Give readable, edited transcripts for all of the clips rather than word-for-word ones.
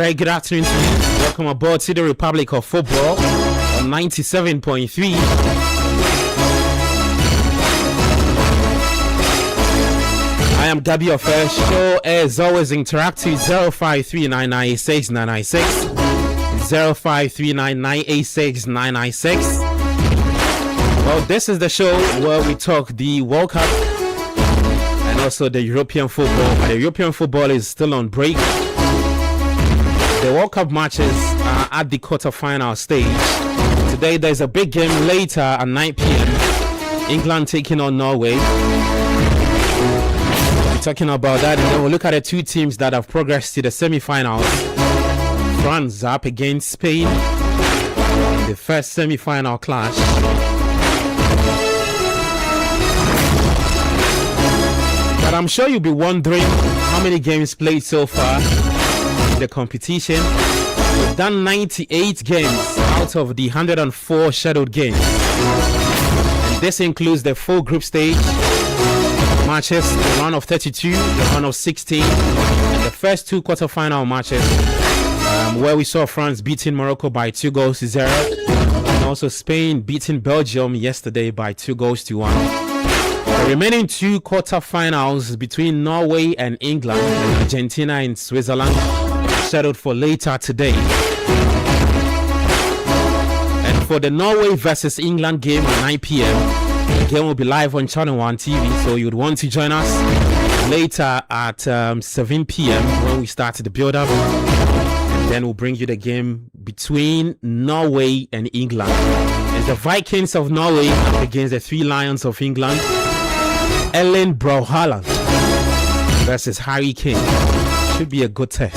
very good afternoon to you. Welcome aboard to the Republic of Football on 97.3. I am Gabby Offer. Show as always interactive 0539986996 0539986996. Well, this is the show where we talk the World Cup and also the European football. The European football is still on break. The World Cup matches are at the quarterfinal stage. Today there's a big game later at 9 p.m. England taking on Norway. We're talking about that, and then we'll look at the two teams that have progressed to the semi-finals. France up against Spain in the first semi-final clash. But I'm sure you'll be wondering how many games played so far in the competition. We've done 98 games out of the 104 scheduled games. And this includes the full group stage matches, the round of 32, the round of 16, and the first two quarterfinal matches where we saw France beating Morocco by 2-0, and also Spain beating Belgium yesterday by 2-1. The remaining two quarterfinals between Norway and England, and Argentina and Switzerland, scheduled for later today. And for the Norway versus England game at 9 p.m, the game will be live on Channel 1 TV, so you'd want to join us later at 7 p.m. when we start the build-up. And then we'll bring you the game between Norway and England. It's the Vikings of Norway up against the Three Lions of England. Erling Braut Haaland versus Harry Kane. Should be a good test.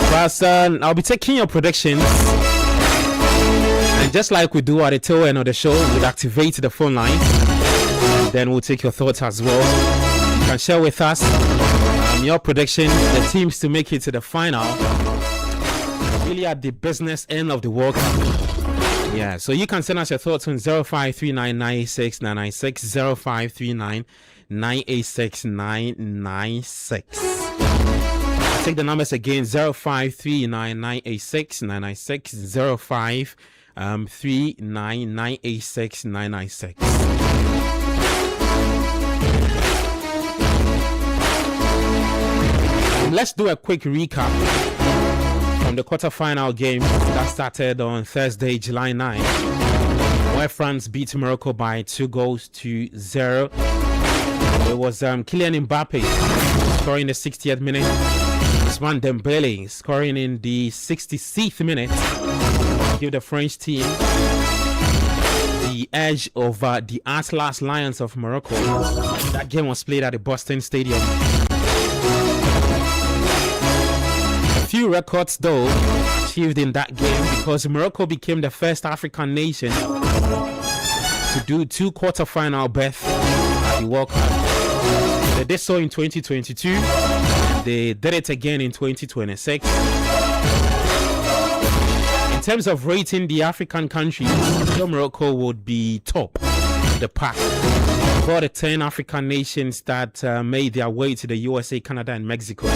But I'll be taking your predictions. And just like we do at the tail end of the show, we'll activate the phone line. And then we'll take your thoughts as well. You can share with us your prediction, the teams to make it to the final. Really at the business end of the World Cup. Yeah, so you can send us your thoughts on 0539969996, 0539969996. I'll take the numbers again, 0539969996, 0539969996. Let's do a quick recap from the quarterfinal game that started on Thursday, July 9, where France beat Morocco by 2-0. It was Kylian Mbappe scoring in the 60th minute. Ousmane Dembele scoring in the 66th minute to give the French team the edge over the Atlas Lions of Morocco. That game was played at the Boston Stadium. Few records though achieved in that game, because Morocco became the first African nation to do two quarterfinal berths at the World Cup. They did so in 2022. They did it again in 2026. In terms of rating the African countries, Morocco would be top of the pack. Of all the 10 African nations that made their way to the USA, Canada, and Mexico,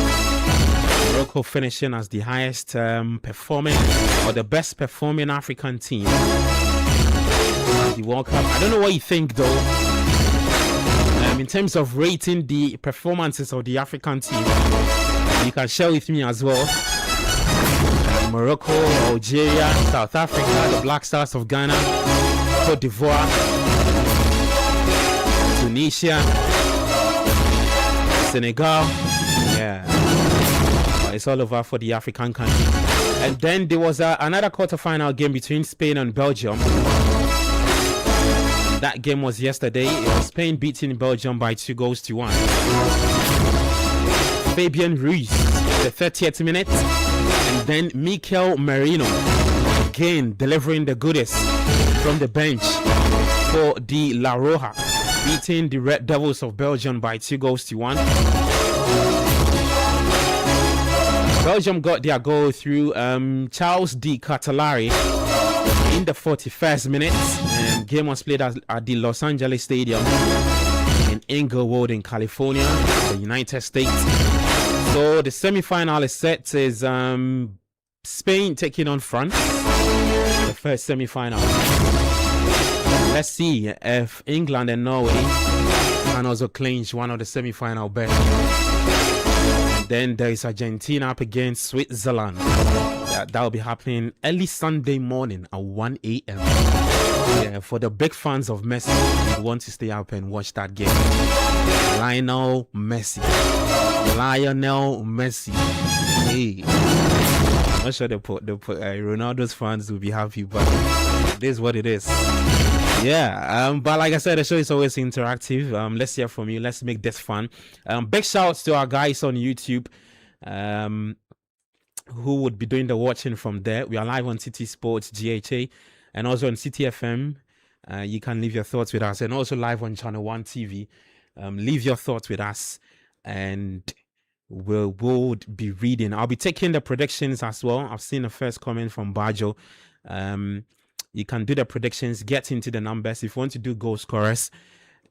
Morocco finishing as the highest performing or the best performing African team at the World Cup. I don't know what you think though. In terms of rating the performances of the African team, you can share with me as well. Morocco, Algeria, South Africa, the Black Stars of Ghana, Cote d'Ivoire, Tunisia, Senegal. Yeah. It's all over for the African country. And then there was another quarterfinal game between Spain and Belgium. That game was yesterday. It was Spain beating Belgium by 2-1. Fabian Ruiz, the 30th minute. And then Mikel Merino, again delivering the goodies from the bench for the La Roja, beating the Red Devils of Belgium by 2-1. Belgium got their goal through Charles de Catalari in the 41st minute. And game was played at the Los Angeles Stadium in Inglewood in California, the United States. So the semi-final is set. Is Spain taking on France, the first semi-final. Let's see if England and Norway can also clinch one of the semi-final berths. Then there is Argentina up against Switzerland. That will be happening early Sunday morning at 1 a.m. Yeah, for the big fans of Messi who want to stay up and watch that game. Lionel Messi. Hey. I'm not sure Ronaldo's fans will be happy, but this is what it is. Yeah, but like I said, the show is always interactive. Let's hear from you. Let's make this fun. Big shouts to our guys on YouTube, who would be doing the watching from there. We are live on Citi Sports, GHA, and also on Citi FM. You can leave your thoughts with us, and also live on Channel 1 TV. Leave your thoughts with us, and we'll be reading. I'll be taking the predictions as well. I've seen the first comment from Bajo. You can do the predictions, get into the numbers. If you want to do goal scorers,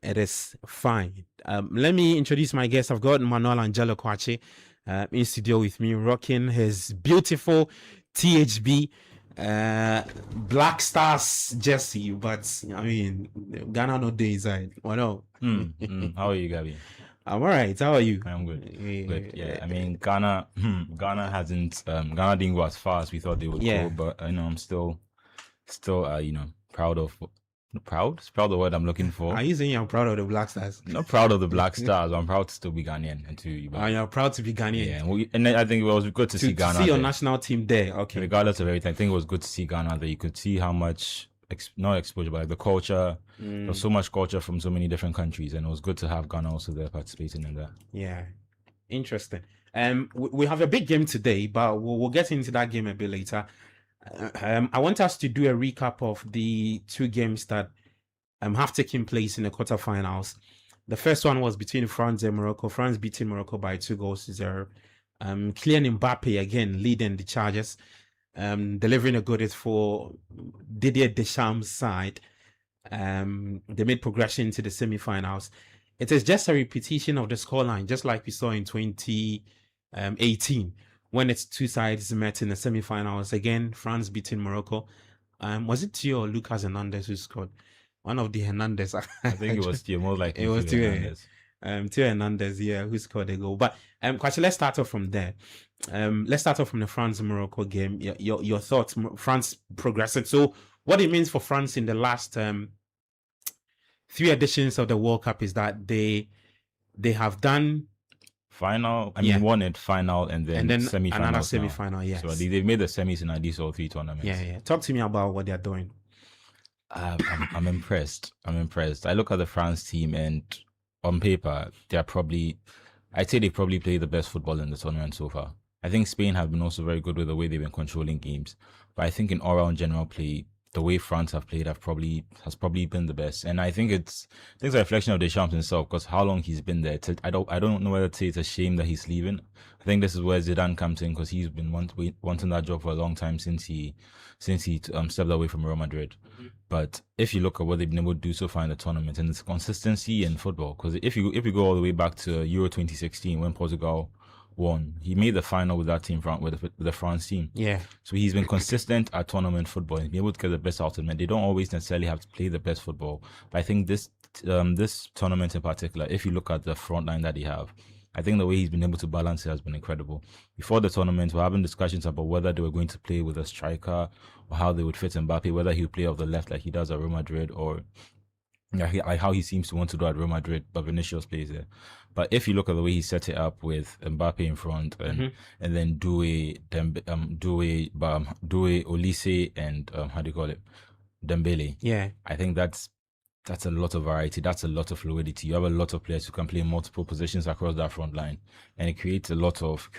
it is fine. Let me introduce my guest. I've got Manuel Angelo Kwache in studio with me, rocking his beautiful THB Black Stars jersey. But I mean, Ghana no day inside. Well, no. How are you, Gabby? I'm all right. How are you? I'm good. Good. Yeah, I mean, Ghana hasn't Ghana didn't go as far as we thought they would go, but I'm still proud of the word I'm looking for. Are you saying you're proud of the Black Stars? Not proud of the Black Stars. I'm proud to still be Ghanaian and to you. You're proud to be Ghanaian. Yeah, and I think it was good to see Ghana. See your national team there. Okay. Regardless of everything, I think it was good to see Ghana there. You could see how much not exposure, but like the culture. There's so much culture from so many different countries, and it was good to have Ghana also there participating in that. Yeah, interesting. We have a big game today, but we'll get into that game a bit later. I want us to do a recap of the two games that have taken place in the quarterfinals. The first one was between France and Morocco. France beating Morocco by 2-0. Kylian Mbappe again leading the charges, delivering a good for Didier Deschamps' side. They made progression to the semi-finals. It is just a repetition of the scoreline, just like we saw in 2018 when its two sides met in the semi-finals. Again, France beating Morocco. Was it Theo or Lucas Hernandez who scored? One of the Hernandez. I think it was Theo, more like it was Theo Hernandez. Theo Hernandez, who scored a goal. But Kwachi, let's start off from there. Let's start off from the France-Morocco game. Your thoughts, France progressing. So what it means for France in the last 3 editions of the World Cup is that they have done final. Won it final and then semi-final. Another semi-final. Yes. So they've made the semis in these all 3 tournaments. Yeah. Talk to me about what they're doing. I'm impressed. I look at the France team, and on paper, I'd say they probably play the best football in the tournament so far. I think Spain have been also very good with the way they've been controlling games, but I think in all-round general play, the way France have played has probably been the best. And I think it's a reflection of Deschamps himself, because how long he's been there. I don't know whether to say it's a shame that he's leaving. I think this is where Zidane comes in, because he's been wanting that job for a long time since he stepped away from Real Madrid. Mm-hmm. But if you look at what they've been able to do so far in the tournament, and it's consistency in football, because if you go all the way back to Euro 2016 when Portugal won, he made the final with that team with the France team. Yeah. So he's been consistent at tournament football. He's been able to get the best out of them. They don't always necessarily have to play the best football. But I think this tournament in particular, if you look at the front line that they have, I think the way he's been able to balance it has been incredible. Before the tournament, we're having discussions about whether they were going to play with a striker or how they would fit Mbappe, whether he would play off the left like he does at Real Madrid, or how he seems to want to do at Real Madrid, but Vinicius plays there. But if you look at the way he set it up with Mbappe in front and then Doué, Olise, and Dembele. Yeah, I think that's a lot of variety. That's a lot of fluidity. You have a lot of players who can play multiple positions across that front line, and it creates a lot of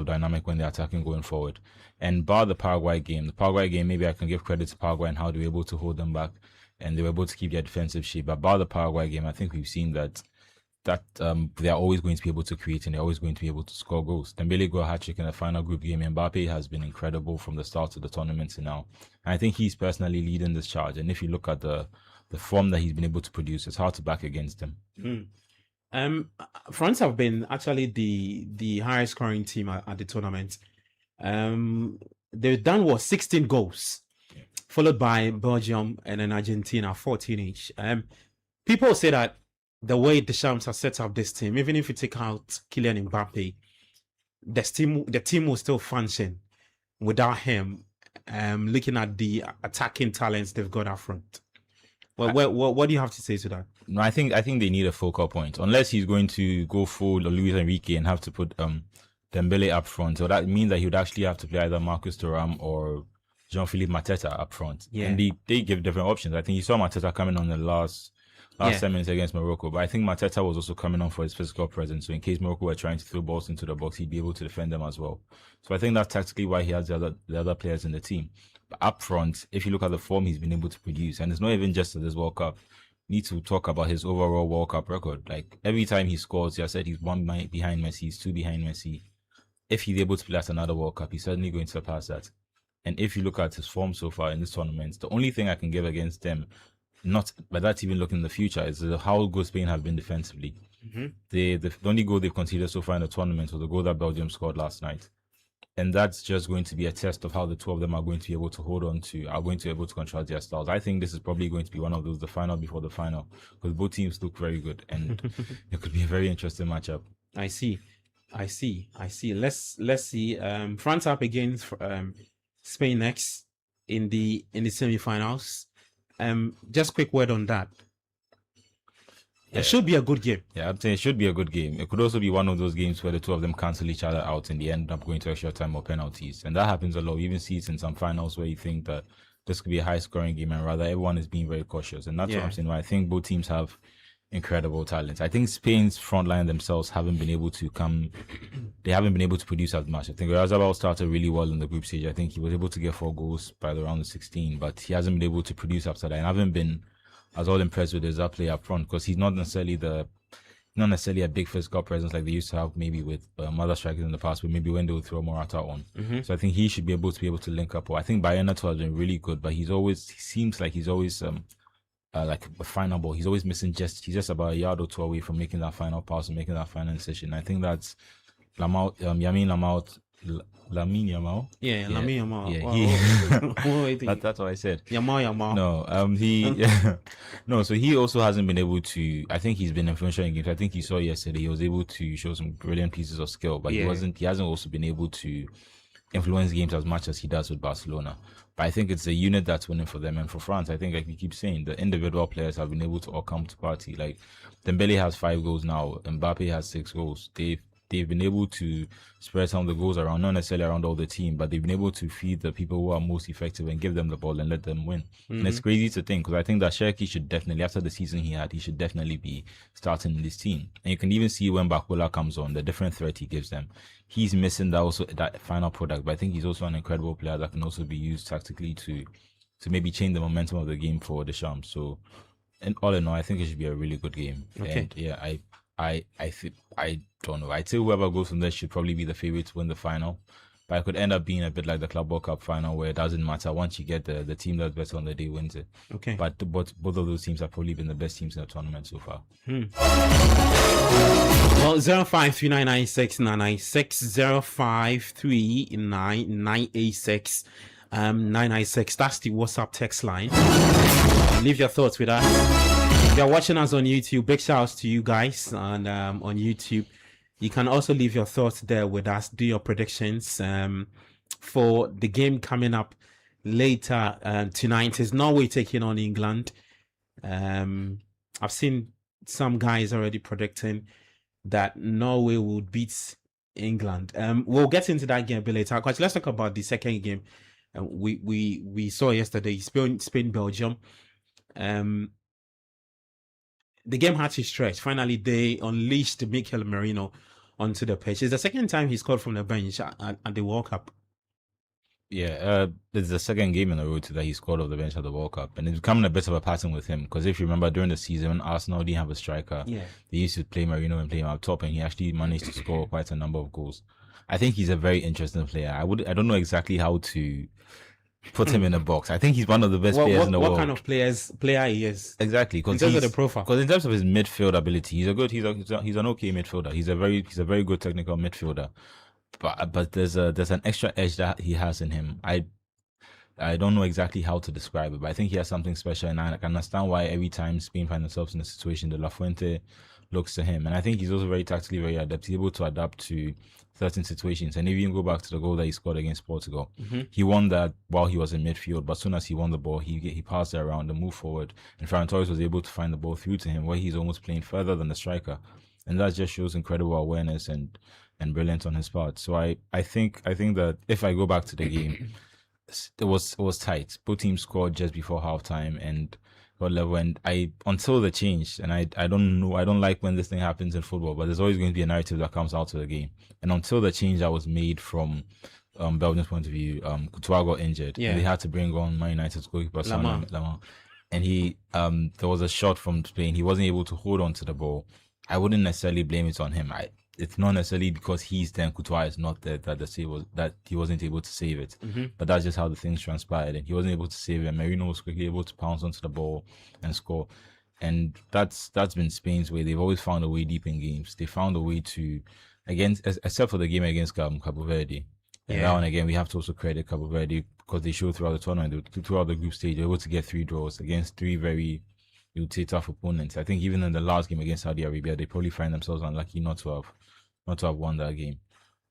dynamic when they're attacking going forward. And bar the Paraguay game, maybe I can give credit to Paraguay and how they were able to hold them back, and they were able to keep their defensive shape. But bar the Paraguay game, I think we've seen that they are always going to be able to create, and they're always going to be able to score goals. Dembele got a hat-trick in the final group game. Mbappe has been incredible from the start of the tournament to now. And I think he's personally leading this charge. And if you look at the form that he's been able to produce, it's hard to back against him. France have been actually the highest scoring team at the tournament. They've done 16 goals, followed by Belgium and then Argentina 14 each. People say that the way Deschamps has set up this team, even if you take out Kylian Mbappe, the team will still function without him. Looking at the attacking talents they've got up front. What do you have to say to that? No, I think they need a focal point. Unless he's going to go full Luis Enrique and have to put Dembele up front. So that means that he would actually have to play either Marcus Thuram or Jean-Philippe Mateta up front. Yeah. And they give different options. I think you saw Mateta coming on the last 10 minutes against Morocco. But I think Mateta was also coming on for his physical presence. So in case Morocco were trying to throw balls into the box, he'd be able to defend them as well. So I think that's tactically why he has the other players in the team. But up front, if you look at the form he's been able to produce, and it's not even just at this World Cup, you need to talk about his overall World Cup record. Like every time he scores, I said he's one behind Messi, he's two behind Messi. If he's able to play at another World Cup, he's certainly going to surpass that. And if you look at his form so far in this tournament, the only thing I can give against them, not but that's even looking in the future, is how good Spain have been defensively. Mm-hmm. The only goal they've conceded so far in the tournament was the goal that Belgium scored last night. And that's just going to be a test of how the two of them are going to be able to hold on to, are going to be able to control their styles. I think this is probably going to be one of those, the final before the final, because both teams look very good and it could be a very interesting matchup. I see. Let's see. France up against Spain next in the semi-finals. Just quick word on that. Yeah. It should be a good game. Yeah, I'm saying it should be a good game. It could also be one of those games where the two of them cancel each other out and they end up going to extra time or penalties. And that happens a lot. You even see it in some finals where you think that this could be a high-scoring game and rather everyone is being very cautious. And that's what I'm saying. I think both teams have incredible talents. I think Spain's front line themselves haven't been able to produce as much. I think Oyarzabal started really well in the group stage. I think he was able to get 4 goals by the round of 16, but he hasn't been able to produce after that. And I haven't been as all impressed with his play up front because he's not necessarily a big physical presence like they used to have maybe with other strikers in the past, but maybe when they would throw Morata on. Mm-hmm. So I think he should be able to link up. Well, I think Bayern has been really good, but he seems like he's always like a final ball. He's always missing he's just about a yard or two away from making that final pass and making that final decision. I think that's Lamine Yamal. Yeah, Lamine Yamal. Yeah, that's what I said. Yamal. No, so he also hasn't been able to. I think he's been influential in games. I think you saw yesterday he was able to show some brilliant pieces of skill, but he hasn't also been able to influence games as much as he does with Barcelona. But I think it's a unit that's winning for them. And for France, I think, like we keep saying, the individual players have been able to all come to party. Like Dembele has 5 goals now, Mbappe has 6 goals. They've been able to spread some of the goals around, not necessarily around all the team, but they've been able to feed the people who are most effective and give them the ball and let them win. Mm-hmm. And it's crazy to think, because I think that Cherki should definitely, after the season he had, he should definitely be starting in this team. And you can even see when Bakola comes on, the different threat he gives them. He's missing that final product, but I think he's also an incredible player that can also be used tactically to maybe change the momentum of the game for Deschamps. So, and all in all, I think it should be a really good game. Okay. And yeah, I don't know. I'd say whoever goes from there should probably be the favorite to win the final. But it could end up being a bit like the Club World Cup final where it doesn't matter. Once you get the team that's better on the day wins it. Okay. But both of those teams have probably been the best teams in the tournament so far. Well, 053996 0539986 996. That's the WhatsApp text line. Leave your thoughts with us. If you're watching us on YouTube, big shout outs to you guys and on YouTube. You can also leave your thoughts there with us. Do your predictions for the game coming up later tonight. Is Norway taking on England? I've seen some guys already predicting that Norway will beat England. We'll get into that game a bit later. Let's talk about the second game. We saw yesterday, Spain Belgium. The game had to stretch. Finally, they unleashed Mikel Merino onto the pitch. It's the second time he scored from the bench at the World Cup. Yeah, it's the second game in a row that he scored off the bench at the World Cup. And it's becoming a bit of a pattern with him. Because if you remember, during the season, when Arsenal didn't have a striker, they used to play Merino and play him up top, and he actually managed to score quite a number of goals. I think he's a very interesting player. I don't know exactly how to put him in a box. I think he's one of the best players in the world. What kind of player he is? Exactly, in terms of the profile. Because in terms of his midfield ability, he's an okay midfielder. He's a very good technical midfielder. But there's an extra edge that he has in him. I don't know exactly how to describe it, but I think he has something special, and I can understand why every time Spain find themselves in a situation, De La Fuente looks to him. And I think he's also very tactically very adept. He's able to adapt to certain situations. And if you go back to the goal that he scored against Portugal, he won that while he was in midfield. But as soon as he won the ball, he passed it around and moved forward. And Ferran Torres was able to find the ball through to him, where he's almost playing further than the striker. And that just shows incredible awareness and brilliance on his part. So I think that if I go back to the game, it was tight. Both teams scored just before halftime and got level. And until the change, and I don't know, I don't like when this thing happens in football, but there's always going to be a narrative that comes out of the game. And until the change that was made from Belgium's point of view, Courtois got injured. And they had to bring on Man United's goalkeeper Lamar. And there was a shot from Spain. He wasn't able to hold on to the ball. I wouldn't necessarily blame it on him. It's not necessarily because he's there and Courtois is not there that he wasn't able to save it. But that's just how the things transpired, and he wasn't able to save it. Marino was quickly able to pounce onto the ball and score. And that's been Spain's way. They've always found a way deep in games. They found a way to, except for the game against Cabo Verde. And now and again, we have to also credit Cabo Verde because they showed throughout the tournament, throughout the group stage, they were able to get 3 draws against 3 very tough opponents. I think even in the last game against Saudi Arabia, they probably find themselves unlucky not to have won that game.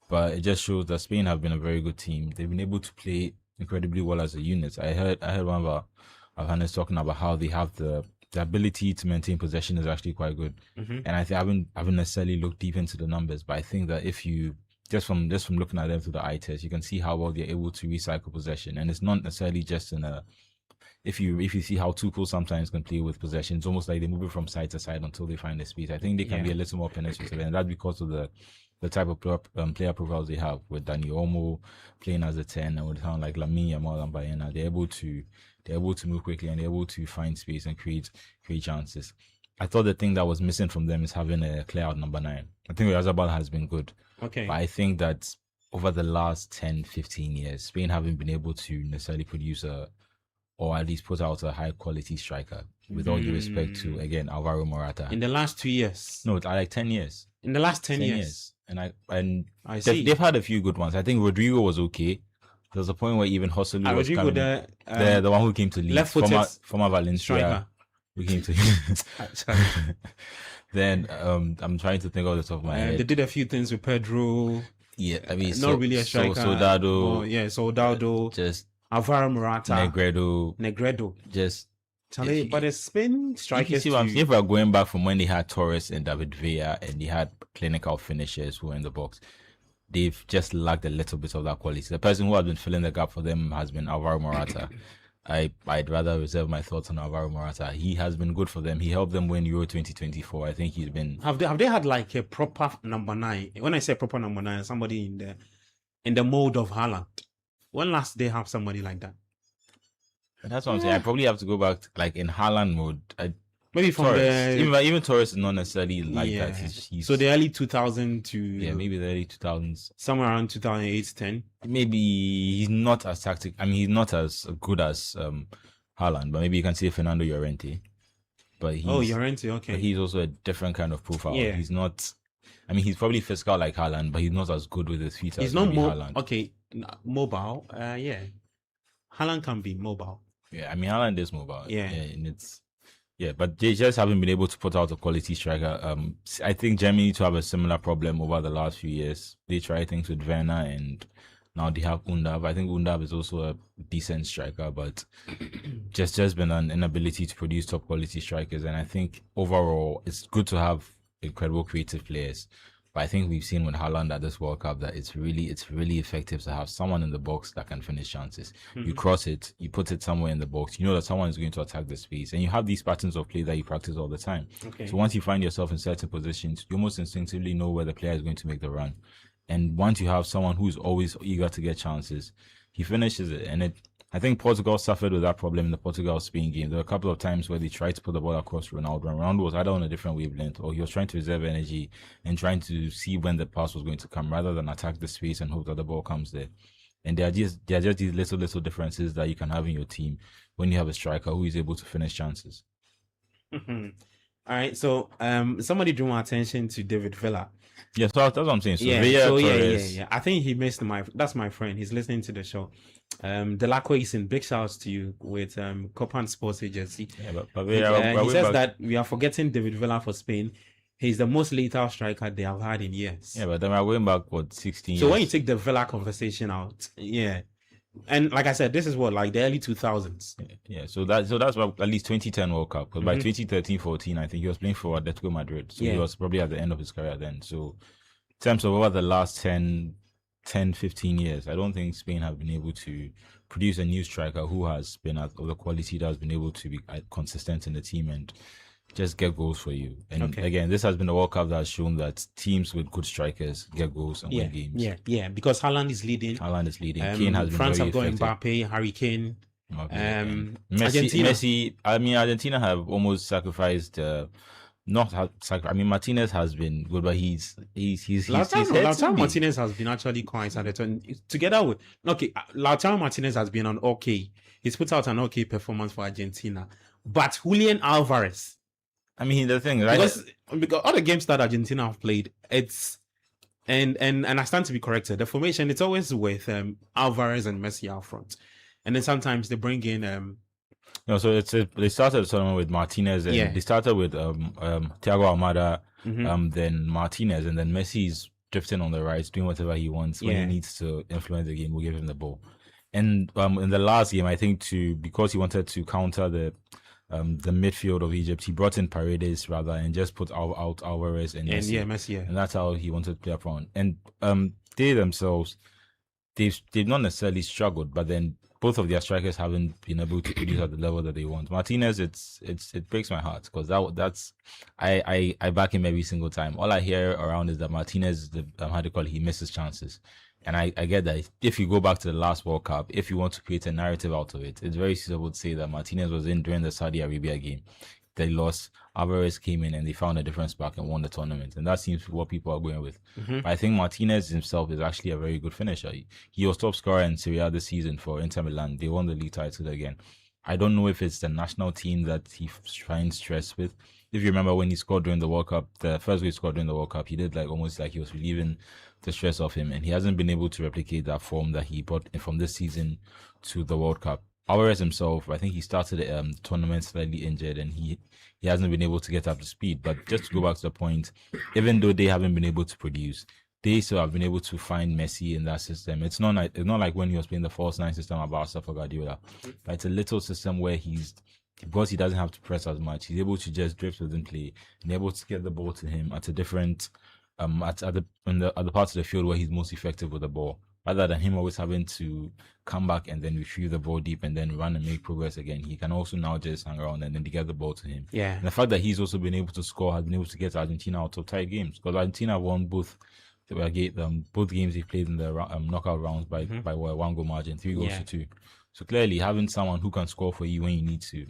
But it just shows that Spain have been a very good team. They've been able to play incredibly well as a unit. I heard one of our Hannes talking about how they have the ability to maintain possession is actually quite good. And I haven't necessarily looked deep into the numbers, but I think that if you just from looking at them through the eye test, you can see how well they're able to recycle possession. And it's not necessarily just in a if you see how Tuchel sometimes can play with possession, it's almost like they move it from side to side until they find the space. I think they can be a little more penetrative, and that's because of the type of player profiles they have, with Dani Olmo playing as a 10 and with someone like Lamine Yamal and Bayena. They're able to move quickly and they're able to find space and create chances. I thought the thing that was missing from them is having a clear out number 9. I think Oyarzabal has been good. Okay. But I think that over the last 10, 15 years, Spain haven't been able to necessarily produce or at least put out a high quality striker, with all due respect to, again, Alvaro Morata. In the last 2 years? No, like 10 years. In the last 10 years. And they've had a few good ones. I think Rodrigo was okay. There was a point where even Joselu was Rodrigo, the one who came to Leeds, former Valencia. Striker. Who came to Then I'm trying to think off the top of my head. They did a few things with Pedro. Yeah, I mean, not really a striker. Soldado. Just Alvaro Morata, Negredo, just but it's Spain strikers. If we're going back from when they had Torres and David Villa and they had clinical finishers who were in the box, they've just lacked a little bit of that quality. The person who has been filling the gap for them has been Alvaro Morata. I'd rather reserve my thoughts on Alvaro Morata. He has been good for them. He helped them win Euro 2024. I think he's been. Have they had like a proper number 9? When I say proper number 9, somebody in the mold of Haaland. When last they have somebody like that? That's what I'm saying. I probably have to go back to, like, in Haaland mode. Maybe from Torres. Even Torres is not necessarily like that. He's so the early 2000 to maybe the early 2000s, somewhere around 2008-10. Maybe he's not as tactic. I mean, he's not as good as Haaland, but maybe you can say Fernando Llorente. But Llorente, okay. But he's also a different kind of profile. Yeah. He's not. I mean, he's probably physical like Haaland, but he's not as good with his feet as he's not Haaland. Okay, mobile. Haaland can be mobile. Yeah, I mean, Haaland is mobile. Yeah, and but they just haven't been able to put out a quality striker. I think Germany need to have a similar problem over the last few years. They try things with Werner, and now they have Undav. I think Undav is also a decent striker, but just been an inability to produce top quality strikers. And I think overall, it's good to have incredible creative players. But I think we've seen with Haaland at this World Cup that it's really effective to have someone in the box that can finish chances. You cross it, you put it somewhere in the box, you know that someone is going to attack the space, and you have these patterns of play that you practice all the time. Okay. So once you find yourself in certain positions, you almost instinctively know where the player is going to make the run. And once you have someone who's always eager to get chances, he finishes it. And I think Portugal suffered with that problem in the Portugal-Spain game. There were a couple of times where they tried to put the ball across Ronaldo, and Ronaldo was either on a different wavelength or he was trying to reserve energy and trying to see when the pass was going to come rather than attack the space and hope that the ball comes there. And there are just these little differences that you can have in your team when you have a striker who is able to finish chances. All right, so somebody drew my attention to David Villa. Yeah, so that's what I'm saying. So yeah. I think he missed that's my friend. He's listening to the show. Delacroix, big shouts to you with Copan Sports Agency. Yeah, he says that we are forgetting David Villa for Spain. He's the most lethal striker they have had in years. Yeah, but then we're going back 16 years. So when you take the Villa conversation out, yeah. And like I said, this is what, like the early 2000s. Yeah, so that's at least 2010 World Cup. Because by 2013-14, I think he was playing for Atletico Madrid. So he was probably at the end of his career then. So in terms of over the last 10, 15 years, I don't think Spain have been able to produce a new striker who has been of the quality that has been able to be consistent in the team and just get goals for you. And again, this has been a World Cup that has shown that teams with good strikers get goals and win games. Yeah, because Haaland is leading. Kane has been France very have got effective. Mbappe, Harry Kane. Messi. I mean, Argentina have almost sacrificed. Martinez has been good, but he's Lautaro Martinez has been actually quite at the turn. Together with Lautaro Martinez has been he's put out an okay performance for Argentina. But Julian Alvarez, I mean, the thing, right? Because all the games that Argentina have played, it's and I stand to be corrected. The formation, it's always with Alvarez and Messi out front, and then sometimes they bring in so they started the tournament with Martinez, and they started with Thiago Almada, then Martinez, and then Messi's drifting on the right, doing whatever he wants when he needs to influence the game. We'll give him the ball. And in the last game, I think because he wanted to counter the midfield of Egypt, he brought in Paredes rather and just put out Alvarez and Messi. And that's how he wanted to play up front. And they themselves, they've not necessarily struggled, but then both of their strikers haven't been able to produce at the level that they want. Martinez, it breaks my heart because that's I back him every single time. All I hear around is that Martinez, he misses chances. And I get that if you go back to the last World Cup, if you want to create a narrative out of it, it's very suitable to say that Martinez was in during the Saudi Arabia game. They lost, Alvarez came in and they found a difference back and won the tournament. And that seems what people are going with. But I think Martinez himself is actually a very good finisher. He was top scorer in Serie A this season for Inter Milan. They won the league title again. I don't know if it's the national team that he finds stress with. If you remember when he scored during the World Cup, the first goal he scored during the World Cup, he did almost like he was relieving the stress off him, and he hasn't been able to replicate that form that he brought from this season to the World Cup. Alvarez himself, I think he started the tournament slightly injured, and he hasn't been able to get up to speed. But just to go back to the point, even though they haven't been able to produce, they still have been able to find Messi in that system. It's not like when he was playing the false nine system at Barca for Guardiola. But it's a little system where because he doesn't have to press as much, he's able to just drift within play and able to get the ball to him at a different at the parts of the field where he's most effective with the ball, rather than him always having to come back and then retrieve the ball deep and then run and make progress again. He can also now just hang around and then get the ball to him. Yeah. And the fact that he's also been able to score has been able to get Argentina out of tight games, because Argentina won both games they played in the knockout rounds by one goal margin, 3-2. So clearly, having someone who can score for you when you need to,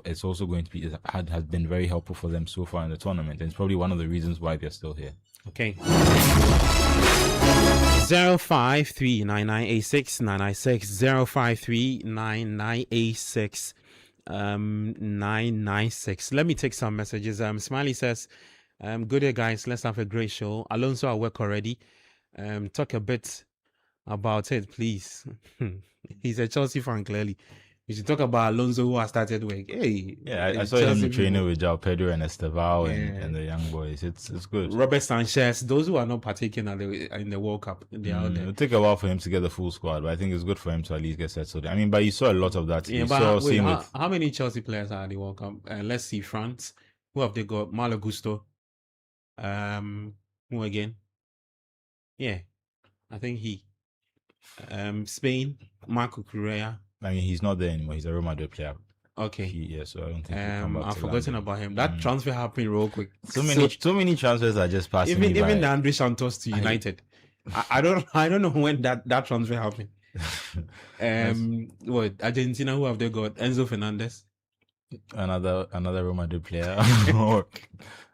it's also going to be has been very helpful for them so far in the tournament, and it's probably one of the reasons why they're still here. Okay. 0539986 996 996. Let me take some messages. Smiley says, good day guys, let's have a great show. Alonso at work already. Talk a bit about it, please. He's a Chelsea fan, clearly. We should talk about Alonso, who has started work. Hey, yeah, I saw him training with João Pedro and Estevao and the young boys. It's good. Robert Sanchez, those who are not partaking in the World Cup, they are out there. It'll take a while for him to get the full squad, but I think it's good for him to at least get settled. I mean, but you saw a lot of that. Yeah, how many Chelsea players are at the World Cup? Let's see, France. Who have they got? Malo Gusto. Who again? Yeah, I think he. Spain, Marco Correa. I mean, he's not there anymore. He's a Real Madrid player. Okay. So I don't think he'll come back. I've forgotten about him. That transfer happened real quick. So many transfers are just passing even by. Andre Santos to United. I don't know when that transfer happened. Argentina, who have they got? Enzo Fernandez. Another Real Madrid player.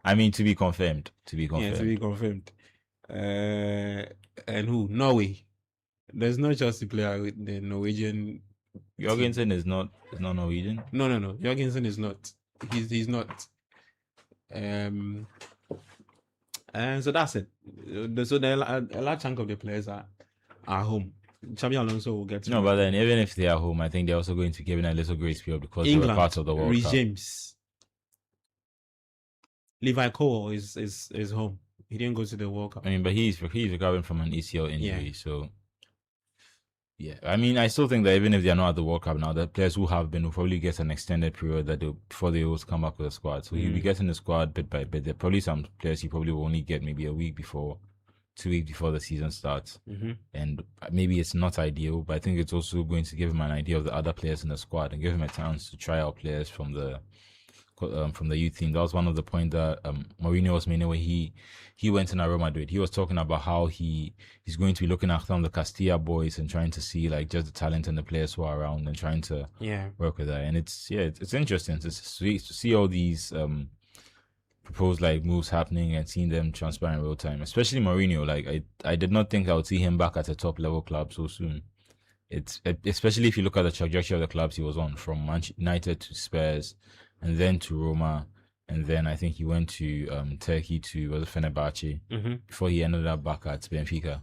I mean, to be confirmed. Yeah, to be confirmed. And who? Norway. There's no Chelsea player with the Norwegian. Jorgensen is not Norwegian. No. Jorgensen is not. He's not. And so that's it. So a large chunk of the players are home. Xabi Alonso will get to No, but then even if they are home, I think they're also going to give a little grace period because England, they were part of the World Cup. James. Levi Cole is home. He didn't go to the World Cup. I mean, but he's recovering from an ACL injury, so yeah. I mean, I still think that even if they're not at the World Cup now, the players who have been will probably get an extended period before they always come back with the squad. So he'll be getting the squad bit by bit. There are probably some players he probably will only get maybe a week before, 2 weeks before the season starts. And maybe it's not ideal, but I think it's also going to give him an idea of the other players in the squad and give him a chance to try out players from the youth team. That was one of the points that Mourinho was making when he went in Real Madrid. He was talking about how he's going to be looking after the Castilla boys and trying to see like just the talent and the players who are around and trying to work with that. And it's interesting to see all these proposed like moves happening and seeing them transpire in real time. Especially Mourinho. Like I did not think I would see him back at a top level club so soon. It's especially if you look at the trajectory of the clubs he was on, from Manchester United to Spurs, and then to Roma, and then I think he went to Turkey to Fenerbahce before he ended up back at Benfica.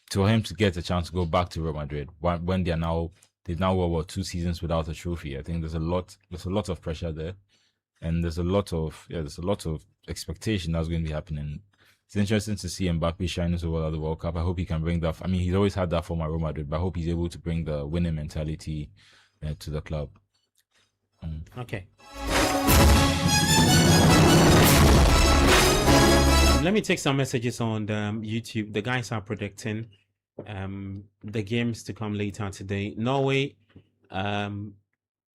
For him to get a chance to go back to Real Madrid when they've now won 2 seasons without a trophy, I think there's a lot of pressure there, and there's a lot of expectation that's going to be happening. It's interesting to see Mbappe shining so well at the World Cup. I hope he can bring that. I mean, he's always had that form at Real Madrid, but I hope he's able to bring the winning mentality to the club. Okay. Let me take some messages on the YouTube. The guys are predicting the games to come later today. Norway,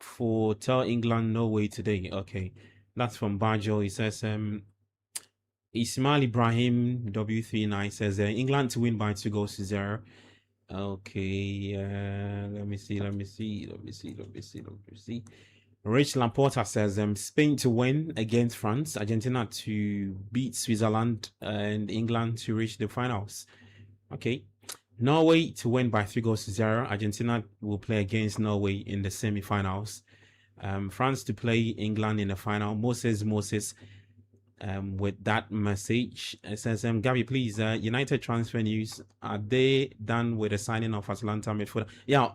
for tell England Norway today. Okay, that's from Bajo. He says Ismail Ibrahim W39 says England to win by 2-0. Okay, let me see. Rich Laporta says Spain to win against France, Argentina to beat Switzerland, and England to reach the finals. Okay. Norway to win by 3-0. Argentina will play against Norway in the semi-finals. France to play England in the final. Moses with that message. It says, Gabby, please, United transfer news. Are they done with the signing of Atalanta midfielder? Yeah,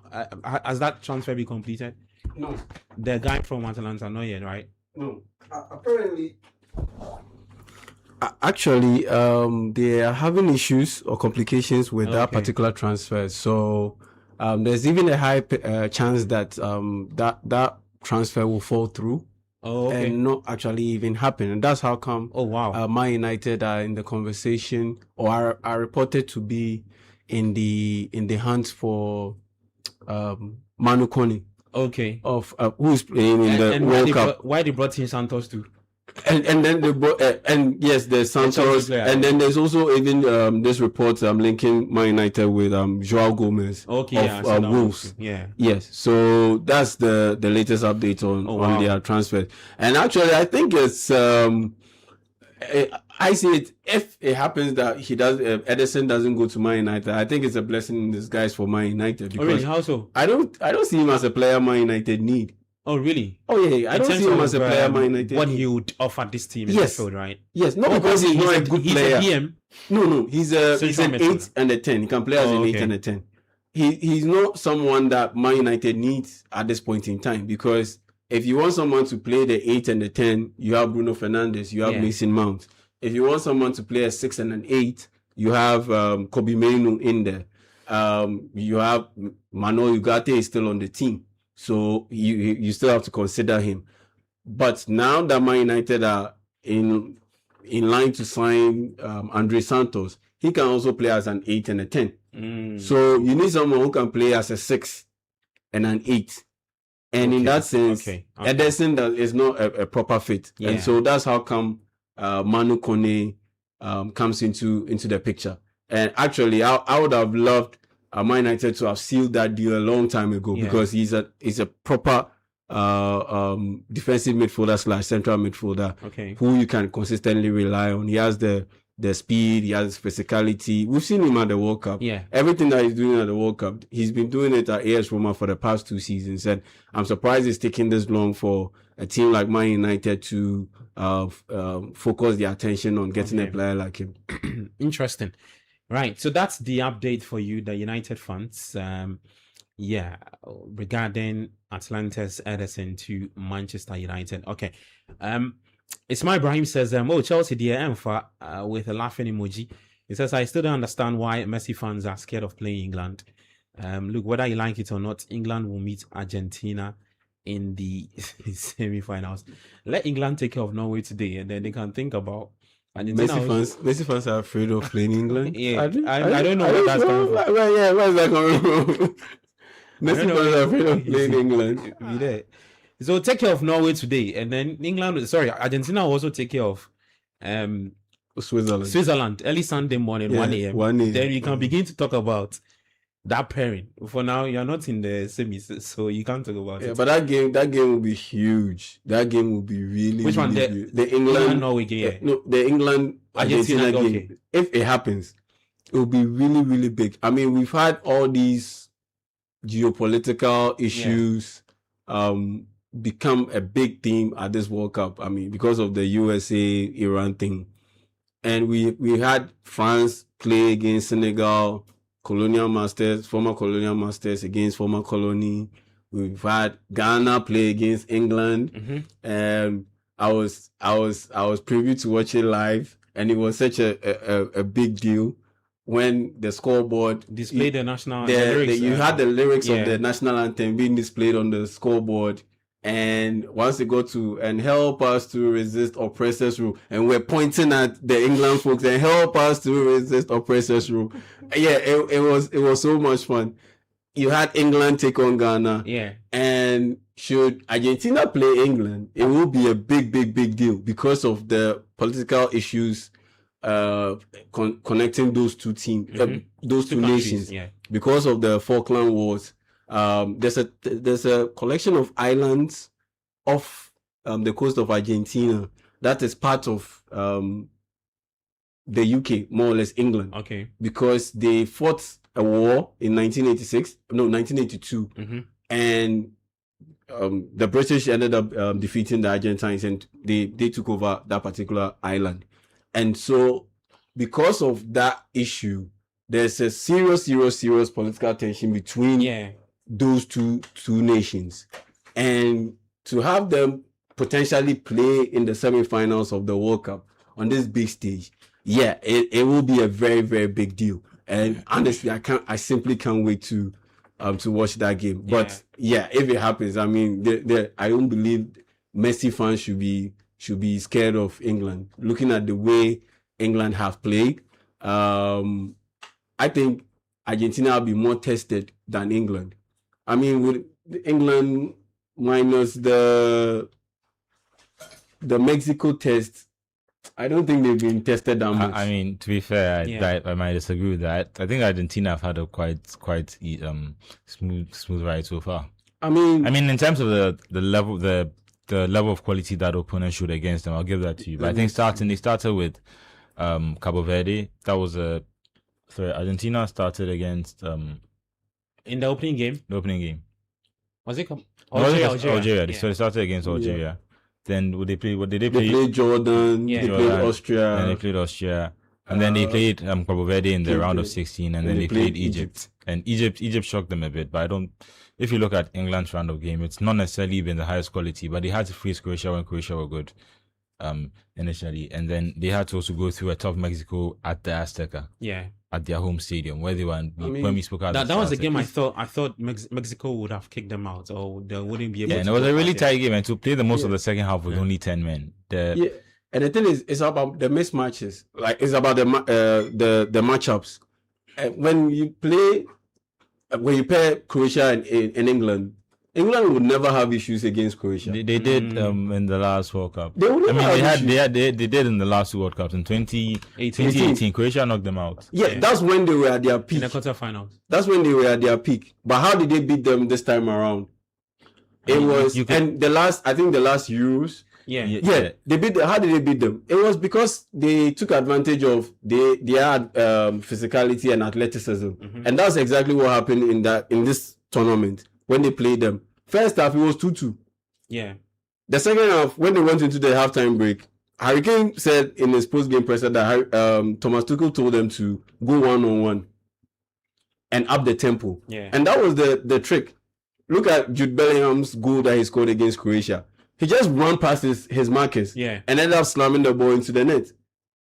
has that transfer been completed? No. The guy from Atalanta, not yet, right? No. Apparently, actually, they are having issues or complications with that particular transfer. So, there's even a high chance that that transfer will fall through. And not actually even happen. And that's how come Man United are in the conversation, or are reported to be in the hunt for Manu Kone. Okay. Of who's playing in the World Cup. Why they brought in Santos too? And then they brought and yes, there's Santos, and then there's also even this report linking Man United with Joao Gomez of Wolves. Yes. So that's the latest update on their transfer. And actually, I think it's I see it, if it happens that Ederson doesn't go to Man United, I think it's a blessing in disguise for Man United. Because really? How so? I don't see him as a player Man United need. Oh, really? Oh, yeah. I don't see him as a player Man United. What he would offer this team in the field, right? Yes, not because he's not a good player. He's a PM? No. He's an 8 and a 10. He can play as an 8 and a 10. He's not someone that Man United needs at this point in time, because if you want someone to play the 8 and the 10, you have Bruno Fernandes, you have Mason Mount. If you want someone to play a 6 and an 8, you have Kobe Mainoo in there. You have Manuel Ugarte is still on the team. So you still have to consider him. But now that Man United are in line to sign Andre Santos, he can also play as an 8 and a 10. So you need someone who can play as a 6 and an 8. And in that sense, Ederson is not a proper fit. Yeah. And so that's how come Manu Kone comes into the picture. And actually, I would have loved Man United to have sealed that deal a long time ago, because he's a proper defensive midfielder / central midfielder who you can consistently rely on. He has the the speed, he has physicality. We've seen him at the World Cup. Yeah. Everything that he's doing at the World Cup, he's been doing it at AS Roma for the past 2 seasons. And I'm surprised it's taking this long for a team like Man United to focus their attention on getting a player like him. Interesting. Right. So that's the update for you, the United fans. Regarding Atlanta's Ederson to Manchester United. Okay. Ismail Ibrahim says, Chelsea DM for with a laughing emoji. He says, I still don't understand why Messi fans are scared of playing England. Look, whether you like it or not, England will meet Argentina in the semi-finals. Let England take care of Norway today, and then they can think about Messi fans are afraid of playing England. I don't know where that's coming from. Where's that coming from? Messi fans are afraid of playing England. Be there. So take care of Norway today, and then Argentina will also take care of Switzerland early Sunday morning, 1 a.m. Then we can begin to talk about that pairing. For now, you're not in the semis, so you can't talk about it. But that game will be huge. That game will be really. Which one? The England Norway game. No, the England Argentina game. Okay. If it happens, it will be really, really big. I mean, we've had all these geopolitical issues become a big theme at this World Cup. I mean, because of the USA-Iran thing. And we had France play against Senegal, former colonial masters against former colony. We've had Ghana play against England. And I was privy to watch it live, and it was such a big deal when the scoreboard displayed the national lyrics. You had the lyrics of the national anthem being displayed on the scoreboard. And once they go to and help us to resist oppressors' rule, and we're pointing at the England folks and help us to resist oppressors' rule. It was so much fun. You had England take on Ghana. And should Argentina play England, it will be a big deal because of the political issues connecting those two teams, those two nations. Because of the Falkland Wars. There's a collection of islands off the coast of Argentina that is part of the UK, more or less England. Okay. Because they fought a war in 1982. And the British ended up defeating the Argentines, and they took over that particular island. And so because of that issue, there's a serious political tension between those two nations, and to have them potentially play in the semi-finals of the World Cup on this big stage, it will be a very big deal. And honestly, I simply can't wait to watch that game. But if it happens, I mean, I don't believe Messi fans should be scared of England. Looking at the way England have played, I think Argentina will be more tested than England. I mean, with England minus the Mexico test, I don't think they've been tested that much. I mean, to be fair, I might disagree with that. I think Argentina have had a quite smooth ride so far. I mean, in terms of the level of quality that opponents showed against them, I'll give that to you. But I think they started with Cabo Verde. That was Argentina started against in the opening game. Was it Algeria? So they started against Algeria. Then they played They played Jordan. They played Austria. And they played Austria. And then they played Cabo Verde in the round of 16. And then they played Egypt. And Egypt shocked them a bit. But if you look at England's round of game, it's not necessarily been the highest quality. But they had to face Croatia when Croatia were good initially. And then they had to also go through a tough Mexico at the Azteca. At their home stadium, where they were when we spoke out. That was a game I thought Mexico would have kicked them out, or they wouldn't be able to. And it was a really tight game, and to play the most of the second half with only 10 men. And the thing is, it's about the mismatches. Like, it's about the matchups. When you pair Croatia and England would never have issues against Croatia. They did in the last World Cup. They did in the last two World Cups. In 2018, Croatia knocked them out. That's when they were at their peak. In the quarterfinals. That's when they were at their peak. But how did they beat them this time around? It was the last Euros. Yeah. They beat them. How did they beat them? It was because they took advantage of they had physicality and athleticism, and that's exactly what happened in this tournament when they played them. First half it was 2-2. Yeah. The second half, when they went into the halftime break, Harry Kane said in his post-game presser that Thomas Tuchel told them to go 1-on-1 and up the tempo. Yeah. And that was the trick. Look at Jude Bellingham's goal that he scored against Croatia. He just ran past his markers and ended up slamming the ball into the net.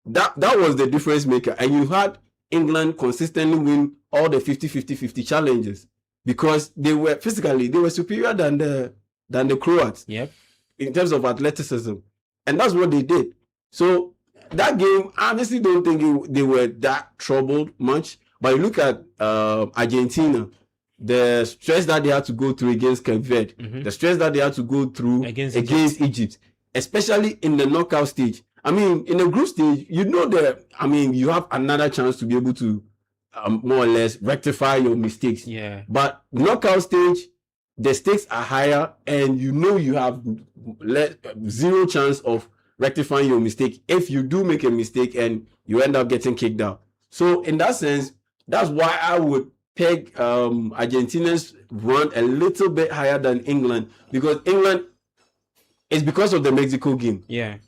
That was the difference maker. And you had England consistently win all the 50-50-50 challenges because they were superior than the Croats. Yep. In terms of athleticism. And that's what they did. So that game, I honestly don't think they were that troubled much. But you look at Argentina, the stress that they had to go through against Cape Verde, the stress that they had to go through against Egypt, especially in the knockout stage. I mean, in the group stage, you have another chance to be able to more or less rectify your mistakes. Yeah. But knockout stage, the stakes are higher, and you have zero chance of rectifying your mistake if you do make a mistake and you end up getting kicked out. So in that sense, that's why I would peg Argentina's run a little bit higher than England, because England is because of the Mexico game. Yeah.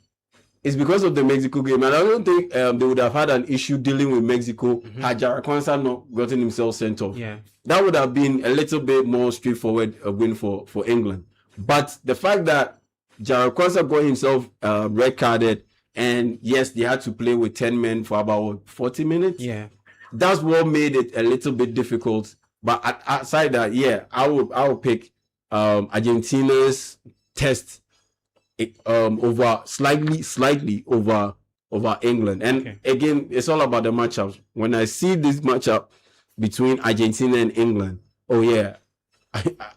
It's because of the Mexico game, and I don't think they would have had an issue dealing with Mexico had Jaraquansa not gotten himself sent off. Yeah. That would have been a little bit more straightforward a win for England. But the fact that Jaraquansa got himself red carded, and yes, they had to play with 10 men for about 40 minutes. Yeah. That's what made it a little bit difficult. But outside that, I would pick Argentina's test over slightly over England. And again, it's all about the matchups. When I see this matchup between Argentina and England,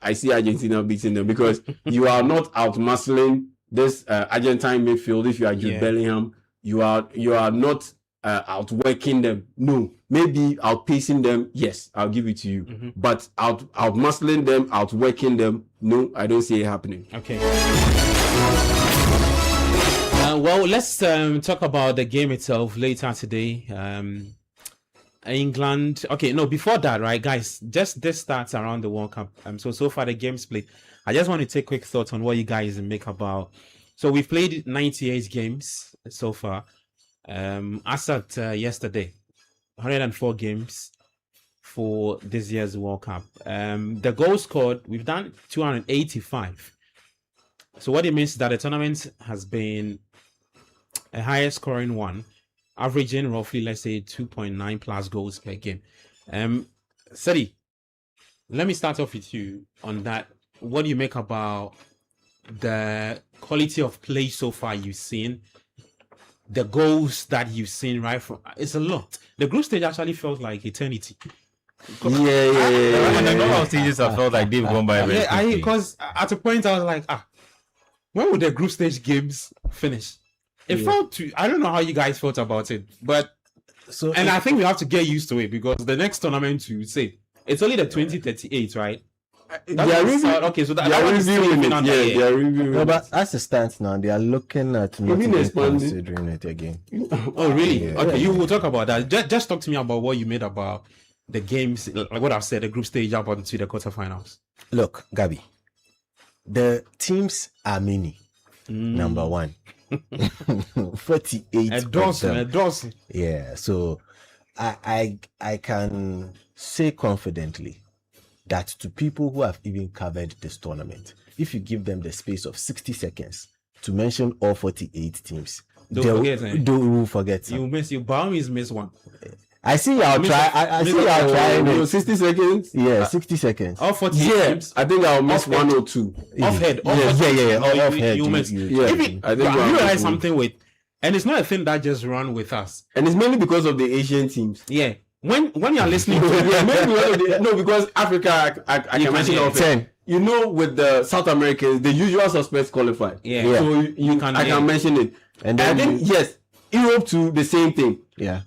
I see Argentina beating them, because you are not out-muscling this Argentine midfield. If you are Jude Bellingham, you are not outworking them. No, maybe outpacing them. Yes, I'll give it to you. But out-muscling them, outworking them, no, I don't see it happening. Okay. Well, let's talk about the game itself later today. England. Okay, no, before that, right, guys, just this starts around the World Cup. So far the game's played. I just want to take quick thoughts on what you guys make about. So we've played 98 games so far. As at yesterday, 104 games for this year's World Cup. The goal scored, we've done 285. So what it means is that the tournament has been a higher scoring one, averaging roughly, let's say, 2.9 plus goals per game. Citi, let me start off with you on that. What do you make about the quality of play so far you've seen? The goals that you've seen, right? It's a lot. The group stage actually felt like eternity. And the knockout stages, I felt like they've gone by very quickly. Because at a point I was like, when would the group stage games finish? It felt I don't know how you guys felt about it, but I think we have to get used to it, because the next tournament, you say it's only the 2038, right? They are reviewing it. No, but as it stands now, they are looking at not even considering it again. Oh, really? Yeah. Okay, you will talk about that. Just talk to me about what you made about the games, like what I've said, the group stage up onto the quarterfinals. Look, Gabi, the teams are many. Number one. 48 a dozen. Yeah, so I can say confidently that to people who have even covered this tournament, if you give them the space of 60 seconds to mention all 48 teams, they will forget. You miss one. I see y'all try. I see y'all trying. 60 seconds. Yeah, 60 seconds. All 48 teams. I think I'll miss one or two. Off head. Off head. You miss. You realize something with, and it's not a thing that just run with us. And it's mainly because of the Asian teams. Yeah. When you're listening to because Africa, I can mention all 10. You know, with the South Americans, the usual suspects qualify. Yeah. So I can mention it. And then, I think, yes, Europe too, the same thing. Yeah.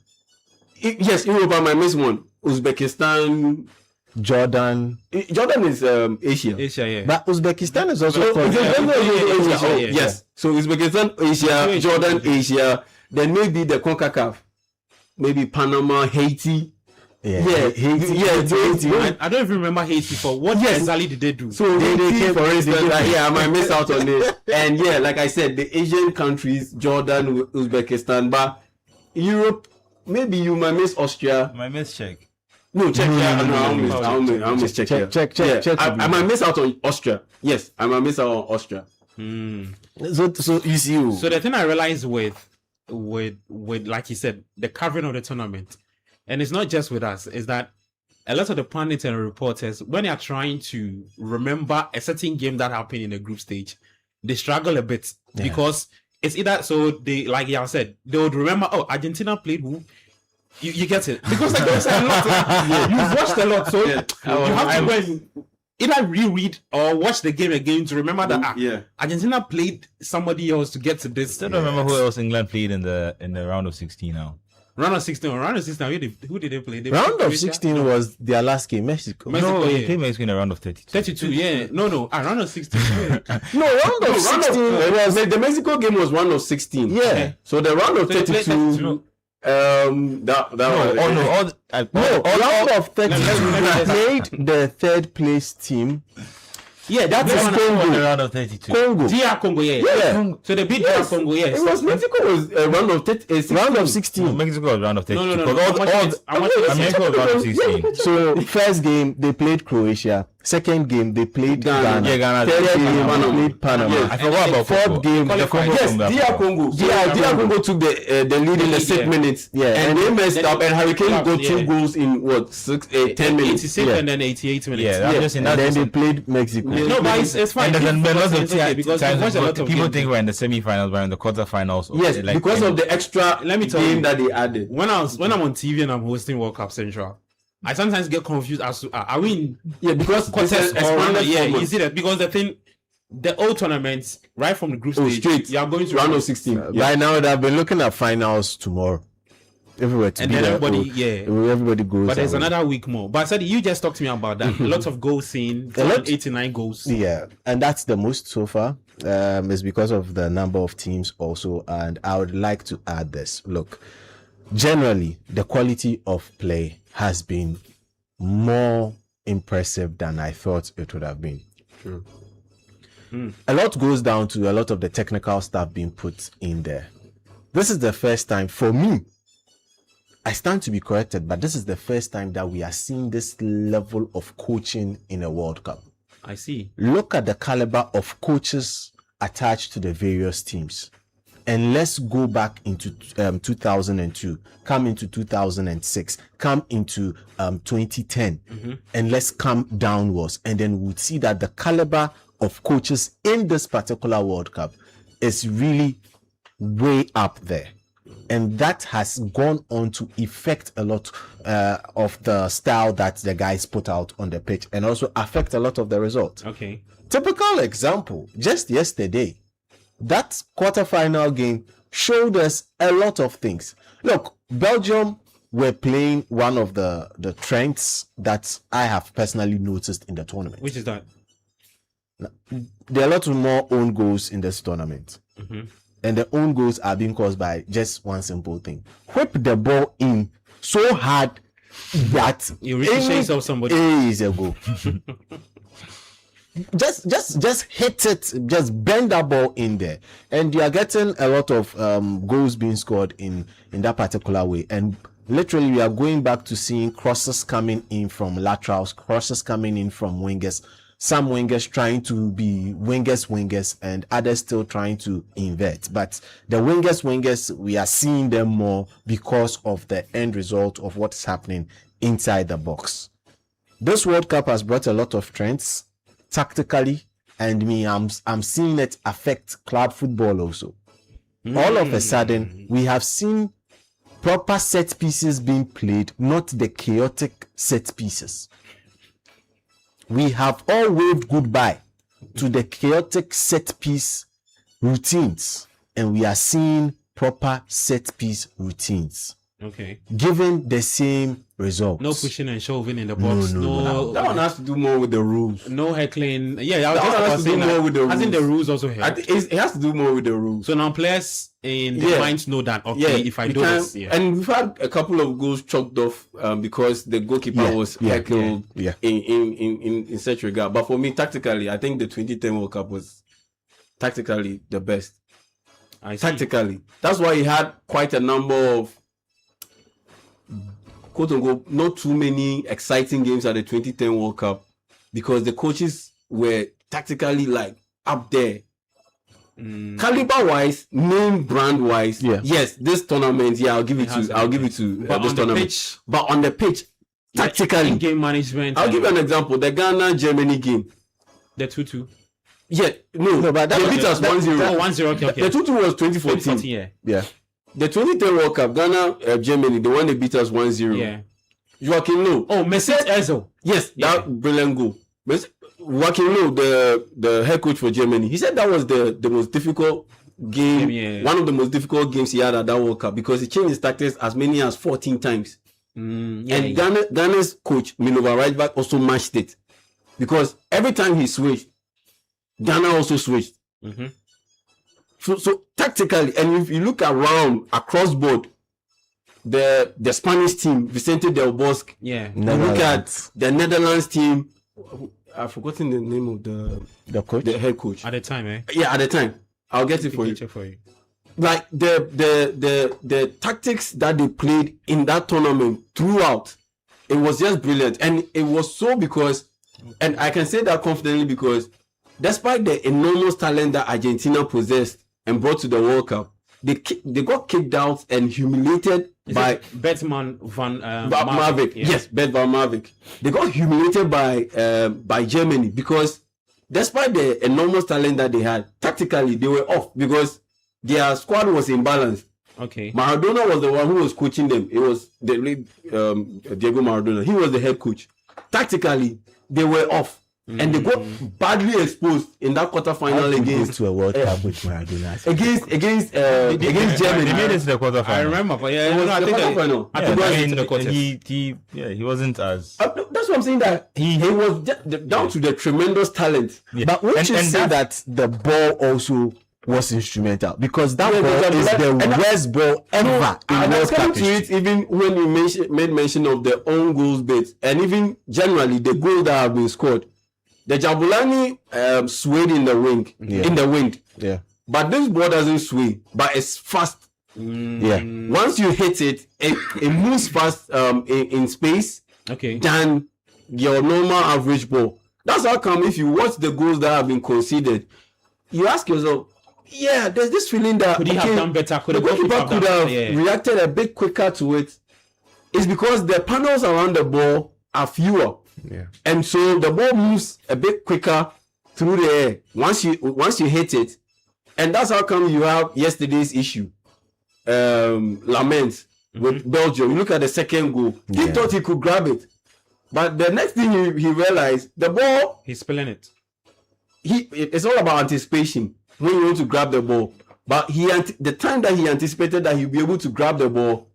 Yes, Europe, I might miss one. Uzbekistan, Jordan. Jordan is Asia. Asia, yeah. But Uzbekistan is also Asia. Yes. So Uzbekistan, Asia, Jordan, Asia. Then maybe the CONCACAF. Maybe Panama, Haiti. Haiti. I don't even remember Haiti for what exactly did they do? So Haiti, for instance, I might miss out on it. And yeah, like I said, the Asian countries, Jordan, Uzbekistan, but Europe, maybe you might miss Austria. I miss Czech. No, Czech. I'll miss Czech. Check. I might miss out on Austria. Yes, I might miss out on Austria. So you see. So the thing I realized with like you said, the covering of the tournament, and it's not just with us, is that a lot of the pundits and reporters, when they are trying to remember a certain game that happened in the group stage, they struggle a bit because it's either so they, like y'all said, they would remember, Argentina played who. You get it, because like there's a lot. You've watched a lot, so you have to either reread or watch the game again to remember that Argentina played somebody else to get to this. Still don't remember who else England played in the round of 16 now. Round of 16. Who did they play? Round of 16 was their last game, Mexico. No, they played Mexico in the round of 32. 32, yeah. No. Round of 16. Round of 16 was the Mexico game was round of 16. Yeah. So the round of 32. Round of 32 played the third place team. Yeah, that's the round of 32. Congo. DR Congo, yeah. So they beat DR Congo, yes. It was Mexico was round of 16. Round of 16. No, Mexico was round of 32. No. Mexico was round of 16. So first game they played Croatia. Second game they played Ghana. Yeah, Ghana. Third game they played Panama. Yes. I forgot about fourth game. DR Congo. DR Congo took the lead in the 6 minutes. Yeah, and they messed up. And Hurricane got 2 goals in 10 minutes. 86 and then 88 minutes. Yeah, and then they played Mexico. No, but it's fine. And there's lots of because people think we're in the semi-finals, we're in the quarterfinals. Yes, because of the extra game that they added. When I'm on TV and I'm hosting World Cup Central, I sometimes get confused as to are we in because quarters or you see that because the old tournaments right from the group stage straight you are going to round of 16. Right now they've been looking at finals tomorrow. Everywhere to and be then there, everybody goes. But there's another week more. But I said you just talked to me about that. A lot of goals seen, 89 goals. Yeah, and that's the most so far. It's because of the number of teams also, and I would like to add this. Look, generally the quality of play has been more impressive than I thought it would have been. True. A lot goes down to a lot of the technical stuff being put in there. This is the first time for me. I stand to be corrected, but this is the first time that we are seeing this level of coaching in a World Cup. I see. Look at the caliber of coaches attached to the various teams. And let's go back into 2002, come into 2006, come into 2010, and let's come downwards. And then we'll see that the caliber of coaches in this particular World Cup is really way up there. And that has gone on to affect a lot of the style that the guys put out on the pitch and also affect a lot of the results. Okay. Typical example, just yesterday, that quarterfinal game showed us a lot of things. Look, Belgium were playing one of the trends that I have personally noticed in the tournament. Which is that? There are a lot more own goals in this tournament. And the own goals are being caused by just one simple thing. Whip the ball in so hard that you ricochets off somebody. Is a goal. just hit it, just bend that ball in there. And you are getting a lot of goals being scored in that particular way. And literally we are going back to seeing crosses coming in from laterals, crosses coming in from wingers. Some wingers trying to be wingers, and others still trying to invert. But the wingers, we are seeing them more because of the end result of what's happening inside the box. This World Cup has brought a lot of trends tactically, and I'm seeing it affect club football also. All of a sudden, we have seen proper set pieces being played, not the chaotic set pieces. We have all waved goodbye to the chaotic set piece routines, and we are seeing proper set piece routines. Okay. given the same results. No pushing and shoving in the box. No. That one has to do more with the rules. No heckling. Yeah, I was That just one about has to do saying more that. with the Hasn't the rules. rules also I help? think it has to do more with the rules. So now players in their minds know that, okay, if I do this. Yeah. And we've had a couple of goals chalked off because the goalkeeper was heckled in such regard. But for me, tactically, I think the 2010 World Cup was tactically the best. Tactically. That's why he had quite a number of quote unquote not too many exciting games at the 2010 World Cup because the coaches were tactically like up there. Caliber wise, name brand wise, yes, this tournament, I'll give it to this tournament. But on the pitch, tactically, game management. I'll give you an example. The Ghana Germany game. The 2-2. Yeah, no, but that beat us 1-0. 1-0, okay. The 2-2 was 2014. Yeah. The 2010 World Cup, Ghana, Germany, the one they beat us 1-0. Yeah. Joaquin Low. Oh, Mesut Ozil. Yes, that brilliant goal. Joaquin Low, the head coach for Germany, he said that was the most difficult game, one of the most difficult games he had at that World Cup because he changed his tactics as many as 14 times. Ghana's coach, Milovan Right-back, also matched it because every time he switched, Ghana also switched. So tactically, and if you look around across board, the Spanish team, Vicente Del Bosque, you look at the Netherlands team. I've forgotten the name of the coach, the head coach at the time. Yeah, at the time. I'll get it for you. Like the tactics that they played in that tournament throughout, it was just brilliant, and it was so because, and I can say that confidently because, despite the enormous talent that Argentina possessed and brought to the World Cup, they got kicked out and humiliated by Bert van Marwijk. Yes, Bert van Marwijk. They got humiliated by Germany because despite the enormous talent that they had, tactically they were off because their squad was imbalanced. Okay. Maradona was the one who was coaching them. It was Diego Maradona. He was the head coach. Tactically, they were off. And they got badly exposed in that quarterfinal against a World Cup with Maradona. Against Germany. They made it to the quarterfinal. I remember, but I think the quarterfinal. He wasn't as. That's what I'm saying. That he was down to the tremendous talent. Yeah. But would you say that the ball also was instrumental because that ball is the worst ball ever in World Cup history. Even when you made mention of the own goals bit, and even generally the goals that have been scored. The Jabulani swayed in the wind. Yeah. But this ball doesn't sway, but it's fast. Yeah. Once you hit it, it moves fast in space than your normal average ball. That's how come if you watch the goals that have been conceded, you ask yourself, there's this feeling that could he have done better? The goalkeeper could have reacted a bit quicker to it. It's because the panels around the ball are fewer. Yeah. And so the ball moves a bit quicker through the air once you hit it. And that's how come you have yesterday's issue. Lament with Belgium. You look at the second goal. He thought he could grab it. But the next thing he realized, the ball... He's spilling it. It's all about anticipation when you want to grab the ball. But the time that he anticipated that he'll be able to grab the ball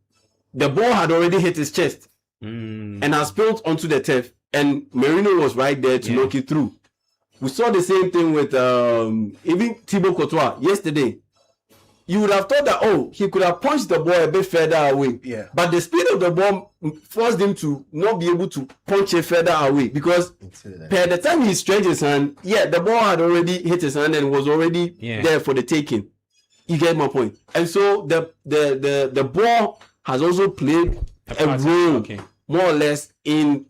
had already hit his chest. And has spilled onto the turf. And Merino was right there to knock it through. We saw the same thing with even Thibaut Courtois yesterday. You would have thought that, he could have punched the ball a bit further away. Yeah. But the speed of the ball forced him to not be able to punch it further away. Because by the time he stretched his hand, the ball had already hit his hand and was already there for the taking. You get my point. And so the ball has also played a role, more or less, in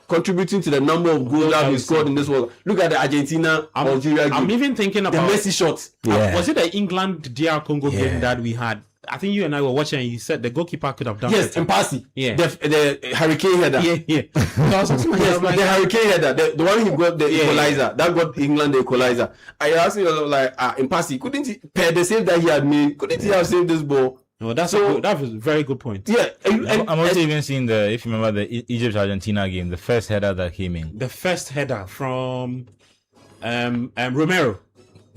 contributing to the number of goals that we scored in this world. Look at the Argentina-Algeria game. I'm even thinking about the Messi shots. Was it the England-DR Congo game that we had? I think you and I were watching and you said the goalkeeper could have done it. Yes, Mpasi. Yeah. The hurricane header. The hurricane header. The one he got the equalizer. That got England the equalizer. I asked you, Mpasi, couldn't he, per the save that he had made, couldn't he have saved this ball? No, that was a very good point. Yeah, I'm also even seeing if you remember the Egypt-Argentina game, the first header that came in. The first header from Romero.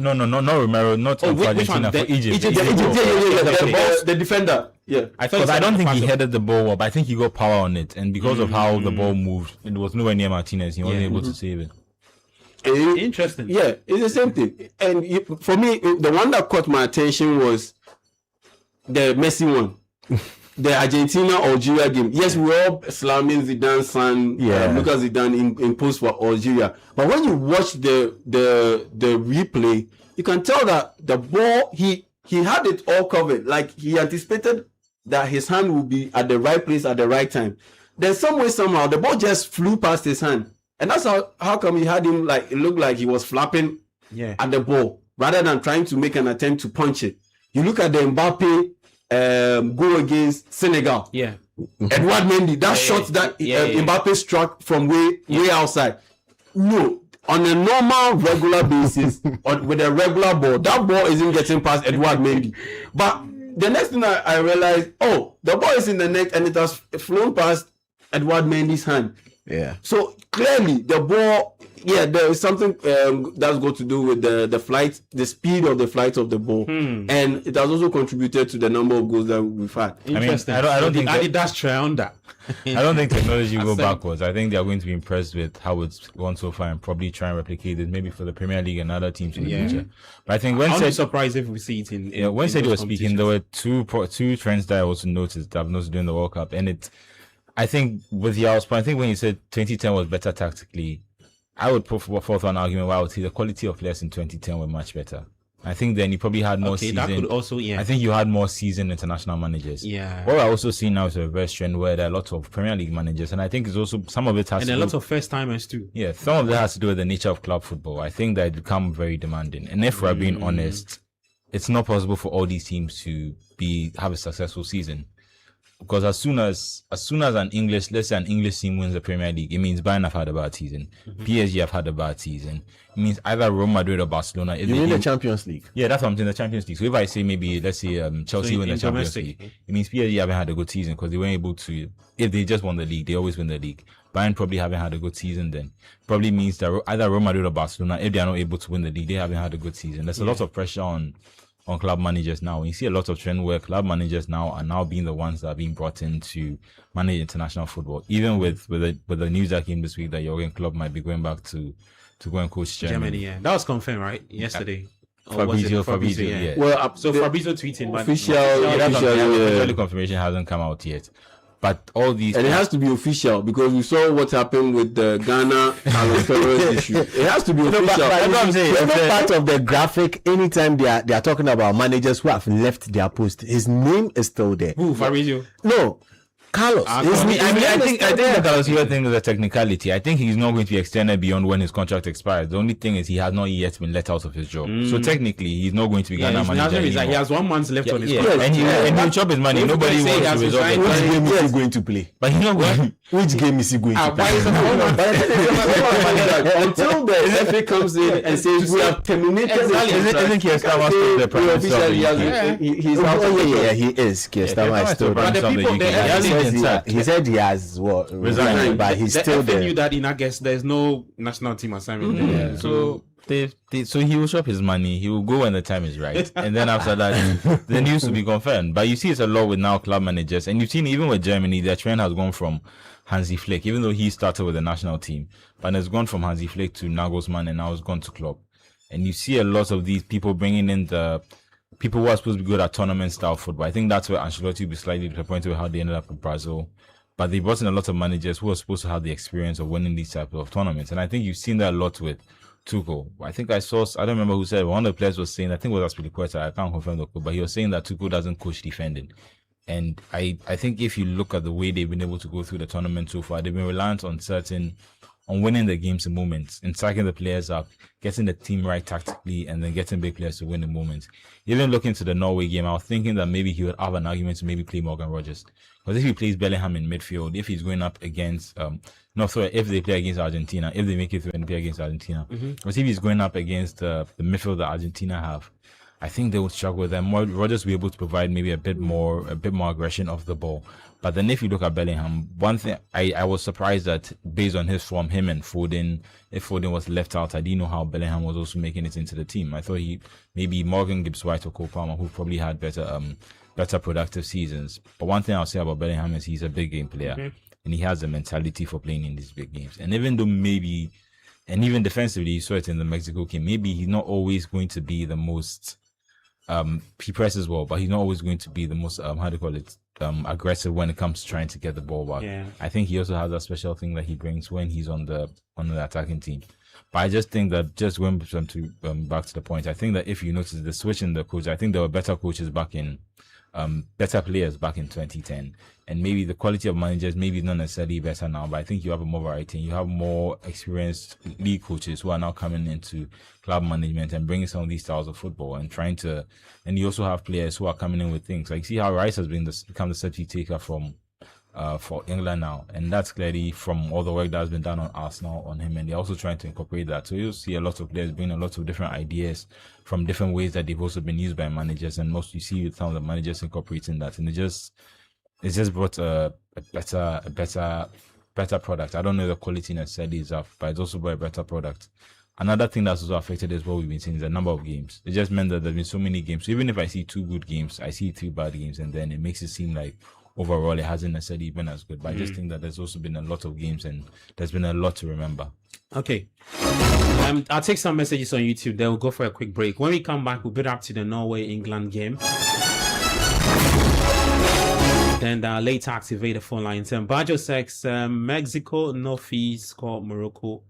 No, not Romero, not for Argentina, for Egypt. The defender. Yeah, because I don't think he headed the ball well, but I think he got power on it, and because of how the ball moved, it was nowhere near Martinez. He wasn't able to save it. Interesting. Yeah, it's the same thing. And for me, the one that caught my attention was the Messi one. The Argentina-Algeria game. Yes, we were all slamming Zidane's son, Lucas Zidane in post for Algeria. But when you watch the replay, you can tell that the ball, he had it all covered. Like, he anticipated that his hand would be at the right place at the right time. Then somehow, the ball just flew past his hand. And that's how come he had him, like, it looked like he was flapping at the ball rather than trying to make an attempt to punch it. You look at the Mbappe goal against Senegal. Yeah. Edouard Mendy, that shot that Mbappe struck from way outside. No, on a normal, regular basis, with a regular ball, that ball isn't getting past Edouard Mendy. But the next thing I realized, the ball is in the net and it has flown past Edouard Mendy's hand. Yeah. So clearly, the ball, there is something that's got to do with the flight, the speed of the flight of the ball, and it has also contributed to the number of goals that we've had. Interesting. I don't think Adidas try on that. I don't think technology will go backwards. I think they are going to be impressed with how it's gone so far and probably try and replicate it maybe for the Premier League and other teams in the future. But I think when I'm surprised if we see it in when Said was speaking, there were two trends that I also noticed that I've noticed during the World Cup, and I think with Yao's point, I think when you said 2010 was better tactically, I would put forth an argument where I would say the quality of players in 2010 were much better. I think then you probably had more seasoned. That could also, I think you had more seasoned international managers. Yeah. What I also see now is a reverse trend where there are lots of Premier League managers, and I think it's also some of it has and a lot of first timers too. Yeah, some of that has to do with the nature of club football. I think that it become very demanding, and if we're being honest, it's not possible for all these teams to have a successful season. Because as soon as an English team wins the Premier League, it means Bayern have had a bad season. PSG have had a bad season. It means either Real Madrid or Barcelona. You mean the Champions League? Yeah, that's what I'm saying, the Champions League. So if I say let's say Chelsea win the Champions League, it means PSG haven't had a good season because they weren't able to. If they just won the league, they always win the league. Bayern probably haven't had a good season then. Probably means that either Real Madrid or Barcelona, if they are not able to win the league, they haven't had a good season. There's a lot of pressure on club managers now. You see a lot of trend where club managers are now being the ones that are being brought in to manage international football. Even with the news that came this week that Jurgen Klopp might be going back to go and coach Germany. Yeah, that was confirmed, right? Yesterday. Fabrizio, yeah. Well, so Fabrizio tweeting, but official confirmation hasn't come out yet. But all these... And it has to be official because we saw what happened with the Ghana Carlos Torres issue. It has to be official. That's what I'm saying. It's part of the graphic. Anytime they are talking about managers who have left their post, his name is still there. Who, Fabrizio? No. Carlos. I think the Carlos thing is a technicality. I think he's not going to be extended beyond when his contract expires. The only thing is he has not yet been let out of his job. So technically, he's not going to be Ghana manager anymore. He has 1 month left on his contract. And he'll chop his money. Nobody wants to resolve it. Which game is he going to play? But he's not going. Which game is he going to play? Until the FA comes in and says we have terminated. Isn't Keir Starmer still the prime minister of the UK? He's out of the he is. Keir Starmer is still But the people there, he said he has resigned, but he's still there. knew that in August there's no national team assignment there. So so he will shop his money. He will go when the time is right, and then after that, the news will be confirmed. But you see, it's a lot with now club managers, and you've seen even with Germany, their trend has gone from Hansi Flick, even though he started with the national team, but it's gone from Hansi Flick to Nagelsmann, and now it's gone to Klopp. And you see a lot of these people bringing in the people who are supposed to be good at tournament style football. I think that's where Ancelotti will be slightly disappointed with how they ended up in Brazil. But they brought in a lot of managers who are supposed to have the experience of winning these types of tournaments. And I think you've seen that a lot with Tuchel. I think I don't remember who said, one of the players was saying, I think it was Aspilicueta, I can't confirm the quote, but he was saying that Tuchel doesn't coach defending. And I think if you look at the way they've been able to go through the tournament so far, they've been reliant on winning the games in moments, and stacking the players up, getting the team right tactically, and then getting big players to win in moments. Even looking to the Norway game, I was thinking that maybe he would have an argument to maybe play Morgan Rogers. Because if he plays Bellingham in midfield, if he's going up against, if they play against Argentina, if they make it through and play against Argentina, because if he's going up against the midfield that Argentina have, I think they would struggle with them. Rodgers will be able to provide maybe a bit more aggression off the ball. But then if you look at Bellingham, one thing I was surprised that based on his form, him and Foden, if Foden was left out, I didn't know how Bellingham was also making it into the team. I thought maybe Morgan Gibbs-White or Cole Palmer, who probably had better productive seasons. But one thing I'll say about Bellingham is he's a big game player, and he has a mentality for playing in these big games. And even though even defensively, you saw it in the Mexico game, maybe he's not always going to be the most he presses well, but he's not always going to be the most aggressive when it comes to trying to get the ball back. Yeah. I think he also has a special thing that he brings when he's on the attacking team. But I just think that just going back to the point, I think that if you notice the switch in the coach, I think there were better coaches better players back in 2010, and maybe the quality of managers maybe not necessarily better now, but I think you have a more variety and you have more experienced league coaches who are now coming into club management and bringing some of these styles of football and you also have players who are coming in with things like, see how Rice has become the substitute taker for England now, and that's clearly from all the work that has been done on Arsenal on him, and they're also trying to incorporate that. So you'll see a lot of players bringing a lot of different ideas from different ways that they've also been used by managers, and most you see with some of the managers incorporating that, and it just brought a better product. I don't know if the quality necessarily is up, but it's also brought a better product. Another thing that's also affected is what we've been seeing is the number of games. It just meant that there's been so many games. So even if I see 2 good games, I see 3 bad games, and then it makes it seem like overall it hasn't necessarily been as good. But I just think that there's also been a lot of games and there's been a lot to remember. Okay. I'll take some messages on YouTube. Then we'll go for a quick break. When we come back, we'll build up to the Norway-England game. Then later activate the phone lines. Bajo says Mexico, no fees, score Morocco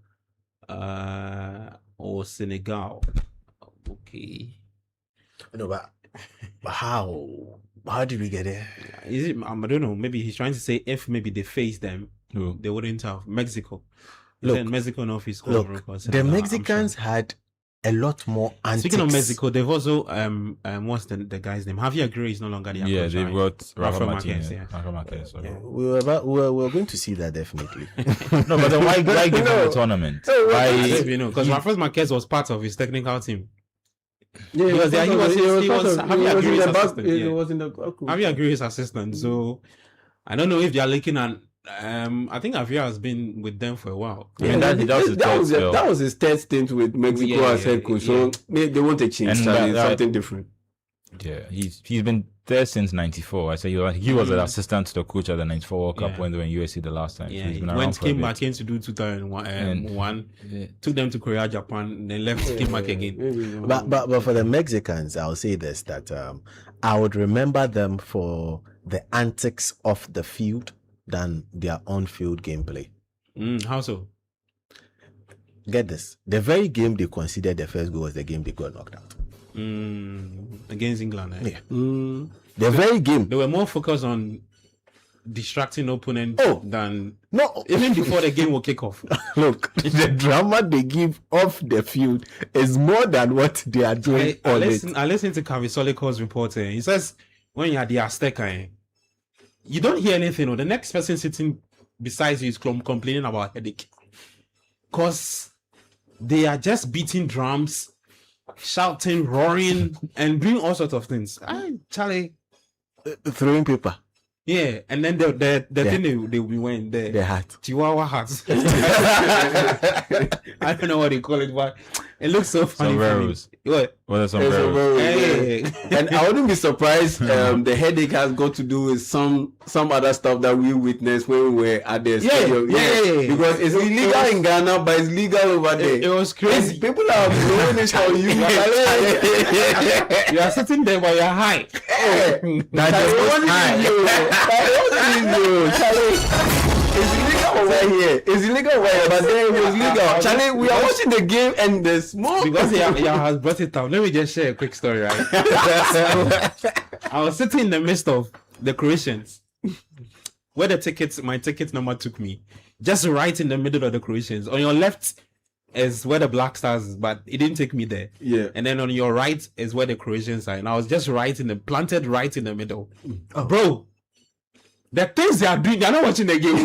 or Senegal. Okay. No, but how? How did we get there? Is it? I don't know. Maybe he's trying to say if maybe they face them, Who? they wouldn't have Mexico. Look, Mexico no fees. The Mexicans had a lot more antics. Speaking of Mexico, they've also what's the guy's name? Javier Aguirre is no longer the Yeah, they brought Rafa Marquez, Marquez. Rafa Marquez. Sorry. Yeah. We were going to see that definitely. No, but then why give them a tournament? Because Rafa Marquez was part of his technical team. Yeah, He was in the Javier Aguirre's assistant. So I don't know if they are looking at. I think Javier has been with them for a while. Yeah, that was his third stint with Mexico as head coach. So they want to change something different. Yeah, he's been there since '94. I say he was an assistant to the coach at the '94 World Cup when they were in USC the last time. Yeah, so he's been came back to do 2001. Took them to Korea, Japan, then left, came back again. But for the Mexicans, I'll say this, that I would remember them for the antics off the field than their on-field gameplay. How so? Get this. The very game they considered the first goal was the game they got knocked out. Against England. Yeah. The very game. They were more focused on distracting opponent than even before the game will kick off. Look, the drama they give off the field is more than what they are doing on it. I listened to Kavisoliko's report. He says when you're the Azteca, you don't hear anything. Or the next person sitting beside you is complaining about headache, because they are just beating drums, shouting, roaring, and doing all sorts of things. Charlie, throwing paper. Yeah, and then the thing they will be wearing the hat, Chihuahua hats. I don't know what they call it, but it looks so funny. Sombreros. What are sombreros? Hey. And I wouldn't be surprised. The headache has got to do with some other stuff that we witnessed when we were at the stadium. Yeah. Because it's illegal in Ghana, but it's legal over there. It was crazy. People are blowing it for you. You are sitting there while you're high. It's illegal over here. It's illegal over here, but then it was legal. Charlie, we are watching the game and the smoke. Because he has brought it down. Let me just share a quick story, right? So, I was sitting in the midst of the Croatians, where my ticket number took me, just right in the middle of the Croatians. On your left is where the Black Stars is, but it didn't take me there. Yeah. And then on your right is where the Croatians are, and I was just planted right in the middle. Bro, The things they are doing, they are not watching the game.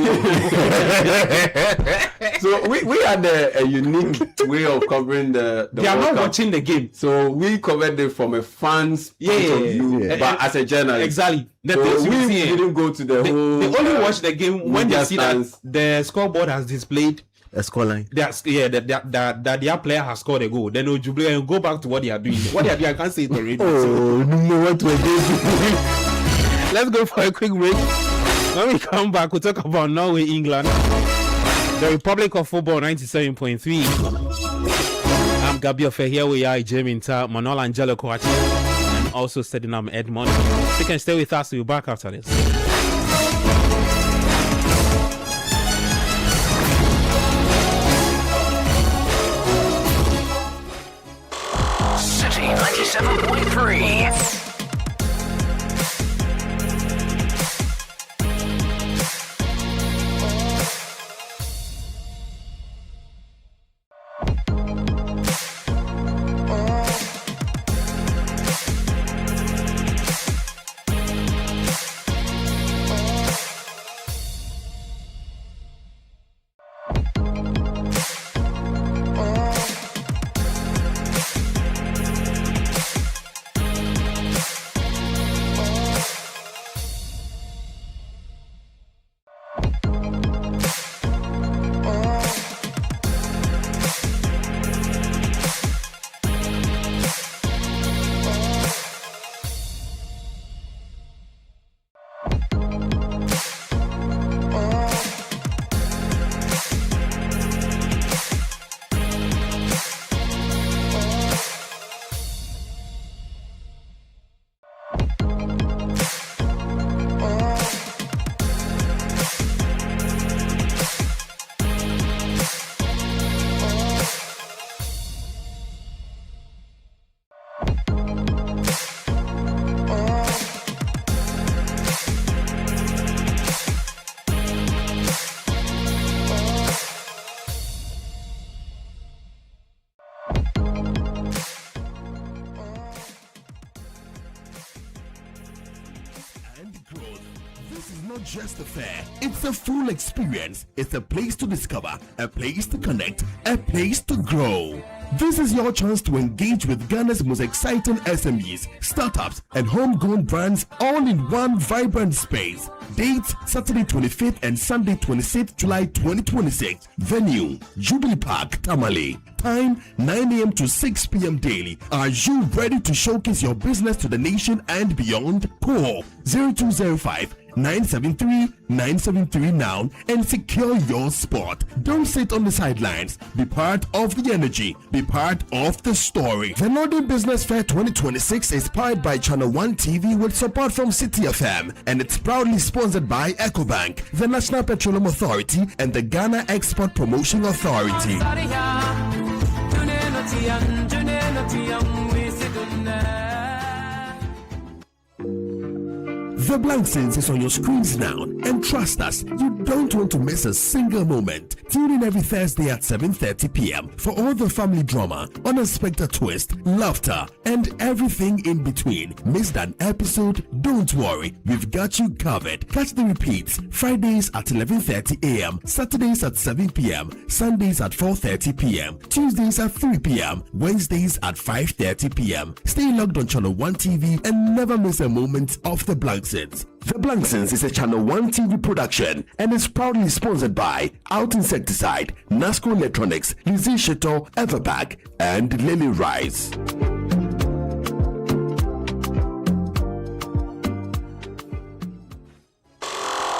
So we had a unique way of covering the They are World not Cup. watching the game. So we covered it from a fan's point of view, but as a journalist. Exactly. The So things we you see, didn't go to the whole. they only watch the game when they media see stands. that the scoreboard has displayed. A scoreline. That their player has scored a goal. Then they'll jubilate and go back to what they are doing. What they are doing, I can't say it already. Oh, no, what were they? Let's go for a quick break. When we come back, we'll talk about Norway, England, the Republic of Football 97.3. I'm Gabi Ofe. Here we are, Jamie Inta, Manuel Angelo Koachi, and also Stedinam Edmond. You can stay with us. We'll be back after this. Citi 97.3. Just a fair, it's a full experience. It's a place to discover, a place to connect, a place to grow. This is your chance to engage with Ghana's most exciting SMEs, startups, and homegrown brands all in one vibrant space. Dates Saturday 25th and Sunday 26th July 2026. Venue Jubilee Park, Tamale. Time 9 a.m. to 6 p.m. daily. Are you ready to showcase your business to the nation and beyond? Call 0205 973-973 now and secure your spot. Don't sit on the sidelines. Be part of the energy. Be part of the story. The Northern Business Fair 2026 is powered by Channel 1 TV with support from Citi FM, and it's proudly sponsored by EcoBank, the National Petroleum Authority, and the Ghana Export Promotion Authority. The Blank Scenes is on your screens now, and trust us, you don't want to miss a single moment. Tune in every Thursday at 7:30 p.m. for all the family drama, unexpected twist, laughter, and everything in between. Missed an episode? Don't worry, we've got you covered. Catch the repeats Fridays at 11:30 a.m., Saturdays at 7 p.m., Sundays at 4:30 p.m., Tuesdays at 3 p.m., Wednesdays at 5:30 p.m. Stay logged on Channel 1 TV and never miss a moment of The Blank Scenes. The Blank Scenes is a Channel 1 TV production and is proudly sponsored by Out Insecticide, Nasco Electronics, Lizzie Shito, Everpack, and Lily Rice.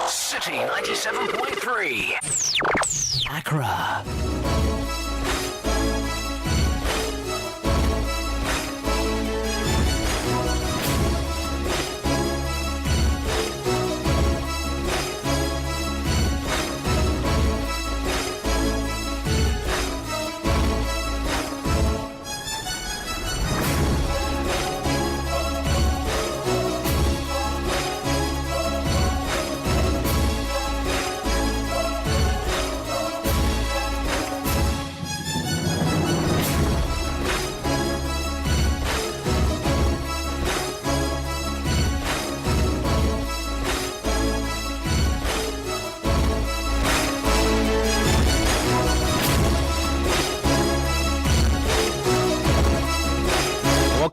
Citi 97.3. Accra.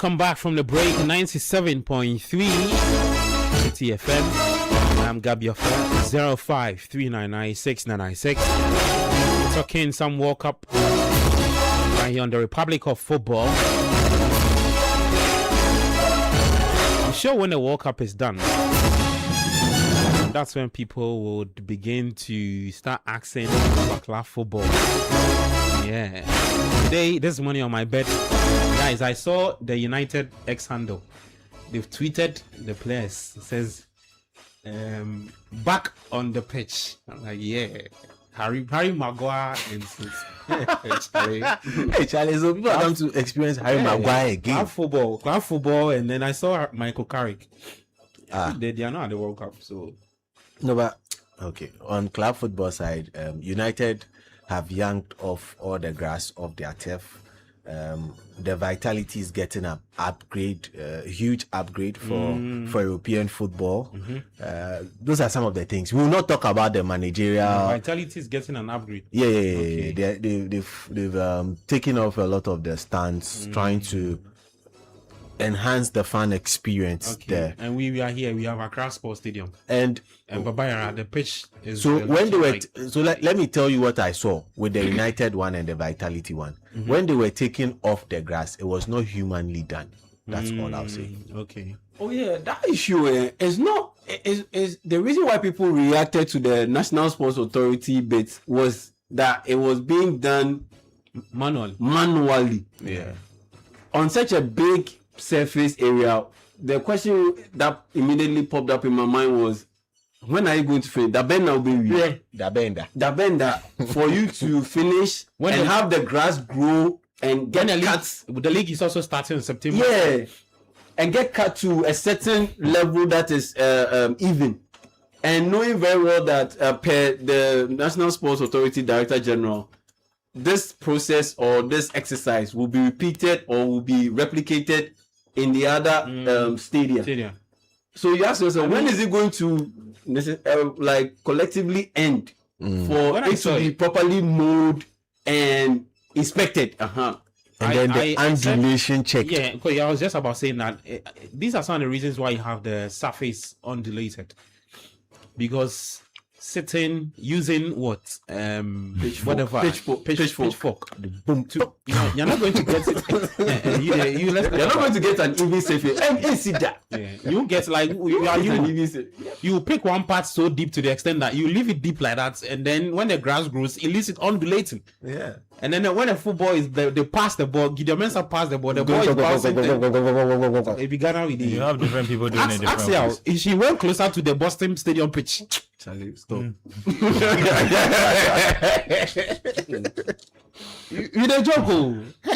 Welcome back from the break. 97.3 Citi FM. I'm Gabi Afra. 05399696. Talking some World Cup right here on the Republic of Football. I'm sure when the World Cup is done, that's when people would begin to start asking about club football. Yeah. Today, this morning on my bed, guys, I saw the United X handle. They've tweeted the players. It says, back on the pitch. I'm like, yeah. Harry Maguire and Charlie. Hey, Charlie, so people are going to experience Harry Maguire again. Club football, and then I saw Michael Carrick. They are not at the World Cup, so. No, but okay. On club football side, United have yanked off all the grass off their turf. The vitality is getting an upgrade, huge upgrade for European football. Those are some of the things. We will not talk about the managerial. Vitality is getting an upgrade. Yeah. Okay. They've taken off a lot of the stands, trying to enhance the fan experience there. And we are here. We have Accra Sports Stadium. And Babayara, the pitch is. So when they were, let me tell you what I saw with the United one and the Vitality one. When they were taking off the grass, it was not humanly done. That's all I'll say. Okay. Oh yeah, that issue is not. Is the reason why people reacted to the National Sports Authority bit was that it was being done manually. Yeah. On such a big surface area. The question that immediately popped up in my mind was, when are you going to finish? Dabenda will be real. Dabenda for you to finish and have the grass grow and get cuts. The league is also starting in September. Yeah, and get cut to a certain level that is even. And knowing very well that per the National Sports Authority Director General, this process or this exercise will be repeated or will be replicated in the other stadia. So you ask yourself, when is it going to collectively end for it to be properly mowed and inspected? And then the undulation check. Yeah, because I was just about saying that these are some of the reasons why you have the surface undulated. Because sitting using what pitchfork. You're not going to get it. You're not going to get an even surface. You get you pick one part so deep to the extent that you leave it deep like that, and then when the grass grows, it leaves it undulating. Yeah. And then when the football is they pass the ball, Gideon Mensah pass the ball, the ball is bouncing. It began with you have different people doing it different ways. She went closer to the Boston Stadium pitch. Charlie, stop. With a joke,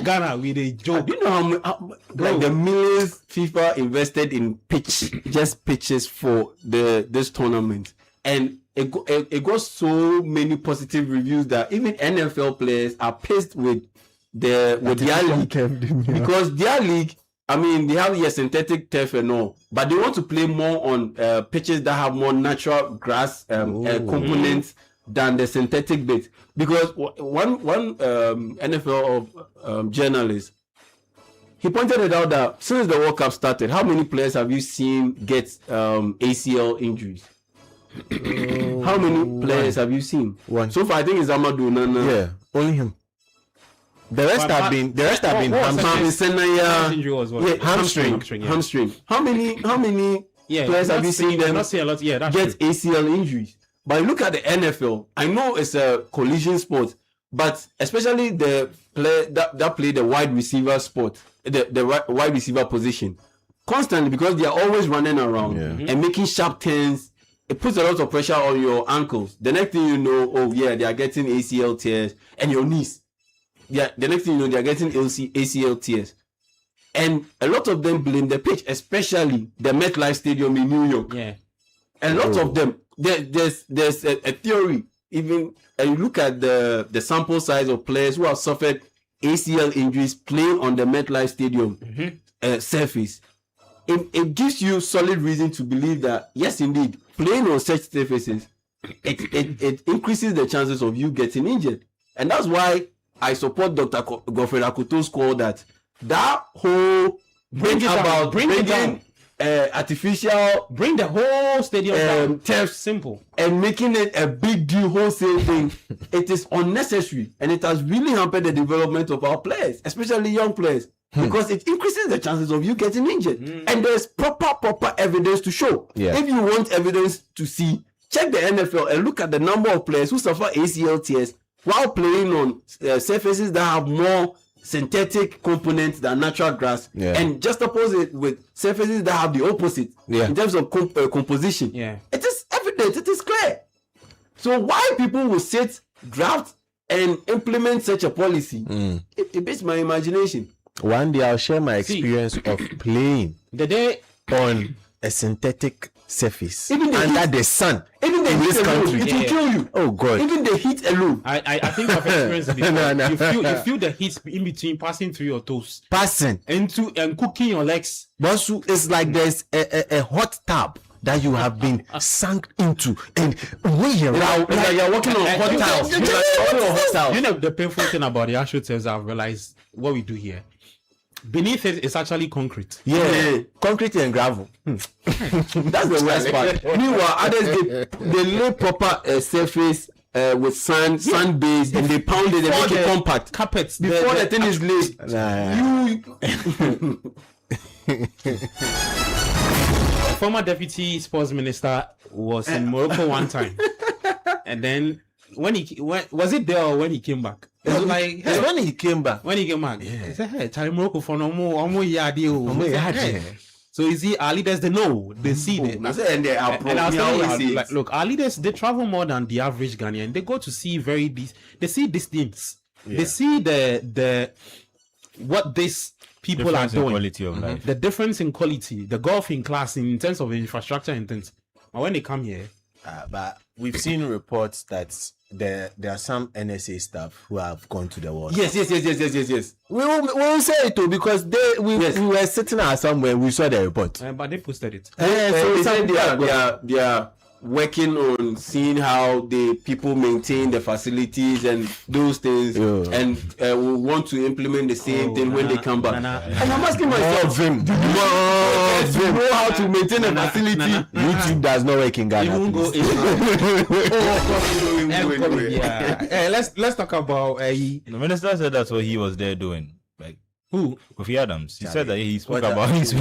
Ghana with a joke. Do you know how the millions FIFA invested in pitches for this tournament, and it got so many positive reviews that even NFL players are pissed with their league because their league. I mean, they have synthetic turf and all, but they want to play more on pitches that have more natural grass components than the synthetic bit. Because one NFL journalist, he pointed it out that since the World Cup started, how many players have you seen get ACL injuries? How many players have you seen? One. So far, I think it's Amadou Nana. Yeah, only him. The rest have been hamstring. How many players have you seen them get ACL injuries? But look at the NFL. I know it's a collision sport, but especially the player that play the wide receiver sport, the wide receiver position, constantly, because they are always running around and making sharp turns. It puts a lot of pressure on your ankles. The next thing you know, they are getting ACL tears, and your knees. Yeah, the next thing you know, they are getting ACL tears. And a lot of them blame the pitch, especially the MetLife Stadium in New York. Yeah. A lot of them. There's a theory. Even you look at the sample size of players who have suffered ACL injuries playing on the MetLife Stadium surface. It gives you solid reason to believe that, yes, indeed, playing on such surfaces, it increases the chances of you getting injured. And that's why I support Dr. Godfred Akoto's call that whole Bring it down. Artificial, Bring the whole stadium down. turf, Simple. and making it a big deal wholesale thing. It is unnecessary, and it has really hampered the development of our players, especially young players, because it increases the chances of you getting injured. And there's proper evidence to show. If you want evidence to see, check the NFL and look at the number of players who suffer ACL tears while playing on surfaces that have more synthetic components than natural grass, and just oppose it with surfaces that have the opposite in terms of composition. It is evident, it is clear. So why people will sit, draft, and implement such a policy, it beats my imagination. One day I'll share my experience of playing The day on a synthetic surface Even the under heat- the sun. Even the in heat this alone, country. it will kill you. Oh God. Even the heat alone. I think I've experienced it before. No. You feel the heat in between passing through your toes Passing. into and cooking your legs. Bosu, it's like there's a hot tub that you have been sunk into, and we are Like you're walking on hot tiles. You're like walking on hot tiles. You know the painful thing about the actual terms I've realized what we do here. Beneath it is actually concrete. concrete and gravel. That's the worst part. Meanwhile, others they lay proper surface with sand base, and they pound it and make it compact Carpets. before the thing is laid. The former deputy sports minister was in Morocco one time, and then was it there or when he came back? It was like It's when he came back. he said, "Hey, Charlie Morocco for no more yadi." So you see, our leaders they know, they see it. And they are And I was telling you, like, look, our leaders they travel more than the average Ghanaian. They go to see they see these things. They see the what these people are Difference in doing. quality of life. The difference in quality, the gulf in class in terms of infrastructure and things. But when they come here, But we've seen reports that there are some NSA staff who have gone to the war. Yes. We will say it too, because we were sitting out somewhere, we saw the report. but they posted it. So they said they are working on seeing how the people maintain the facilities and those things, and we want to implement the same thing when they come back. And I'm asking myself, do you know how to maintain a facility? YouTube does not work in Ghana. Even go let's talk about The minister said that's what he was there doing. Like who? Kofi Adams. He said that he spoke What about It's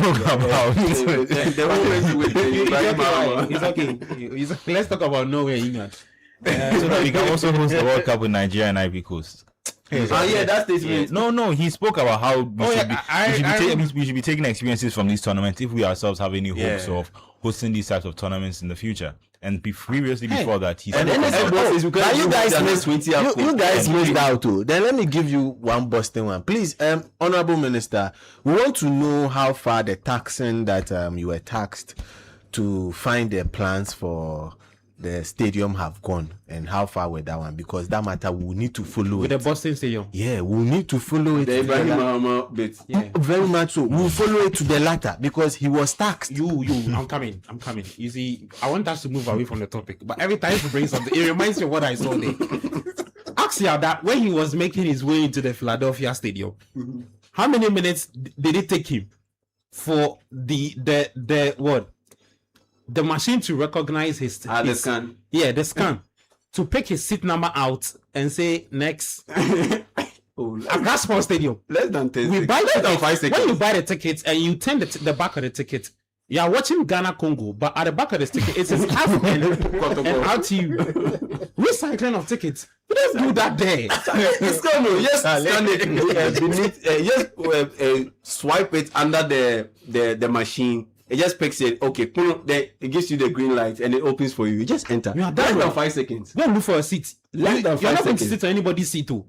okay. Let's talk about Norway, England. so that we can also host the World Cup with Nigeria and Ivory Coast. That statement. No, he spoke about how we should be taking experiences from these tournaments if we ourselves have any hopes of hosting these types of tournaments in the future. And previously before that, he said, You guys missed out too. Then let me give you one Boston one, please. Honorable Minister, we want to know how far the taxing that you were taxed to find the plans for the stadium have gone, and how far with that one, because that matter we need to follow With it. the Boston Stadium. Yeah, we need to follow it. The Ibrahim Mahama bit. Yeah. Very much so. We'll follow it to the latter because he was taxed. I'm coming. You see, I want us to move away from the topic, but every time you bring something, it reminds me of what I saw there. Ask you that when he was making his way into the Philadelphia Stadium, how many minutes did it take him for the machine to recognize the scan. Yeah, the scan to pick his seat number out and say next. At that small stadium, Less than 10 we buy less than 5 seconds. when you buy the tickets and you turn the back of the ticket, you are watching Ghana Congo, but at the back of the ticket it says African and out to you. Recycling of tickets. We don't do that there. It's gone. Yes, scan it beneath. Swipe it under the machine. It just picks it. Okay, then it gives you the green light and it opens for you. You just enter. Yeah, Less than 5 seconds. Go and look for a seat. Less than 5 You're not going to seconds. sit on anybody's seat too.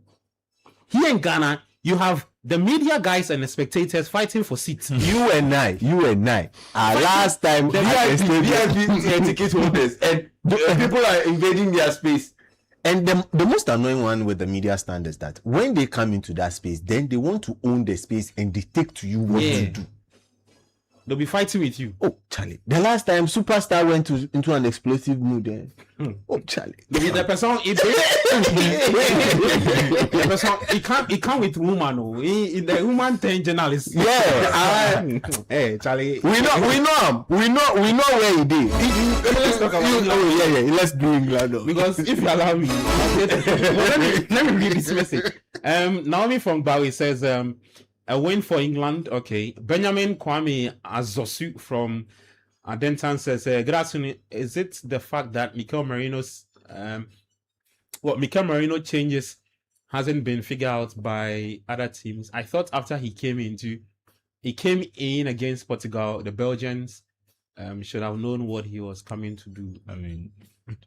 Here in Ghana, you have the media guys and the spectators fighting for seats. You and I, last time The VIP ticket holders and the people are invading their space. And the most annoying one with the media stand is that when they come into that space, then they want to own the space and dictate to you what to do. They'll be fighting with you. Oh, Charlie. The last time Superstar went into an explosive mood there. Oh, Charlie. The person, the person, he can't with woman. Oh. The woman thing journalist. Yeah. Hey, Charlie. We know him. We know where he did. Let's talk about England. Oh, yeah. Let's do England. Because if you allow me, let me read this message. Naomi from Bowie says, a win for England. Okay. Benjamin Kwame Azosu from Adentan says, good afternoon. Is it the fact that Mikel Merino changes hasn't been figured out by other teams? I thought after he came in against Portugal, the Belgians should have known what he was coming to do. I mean,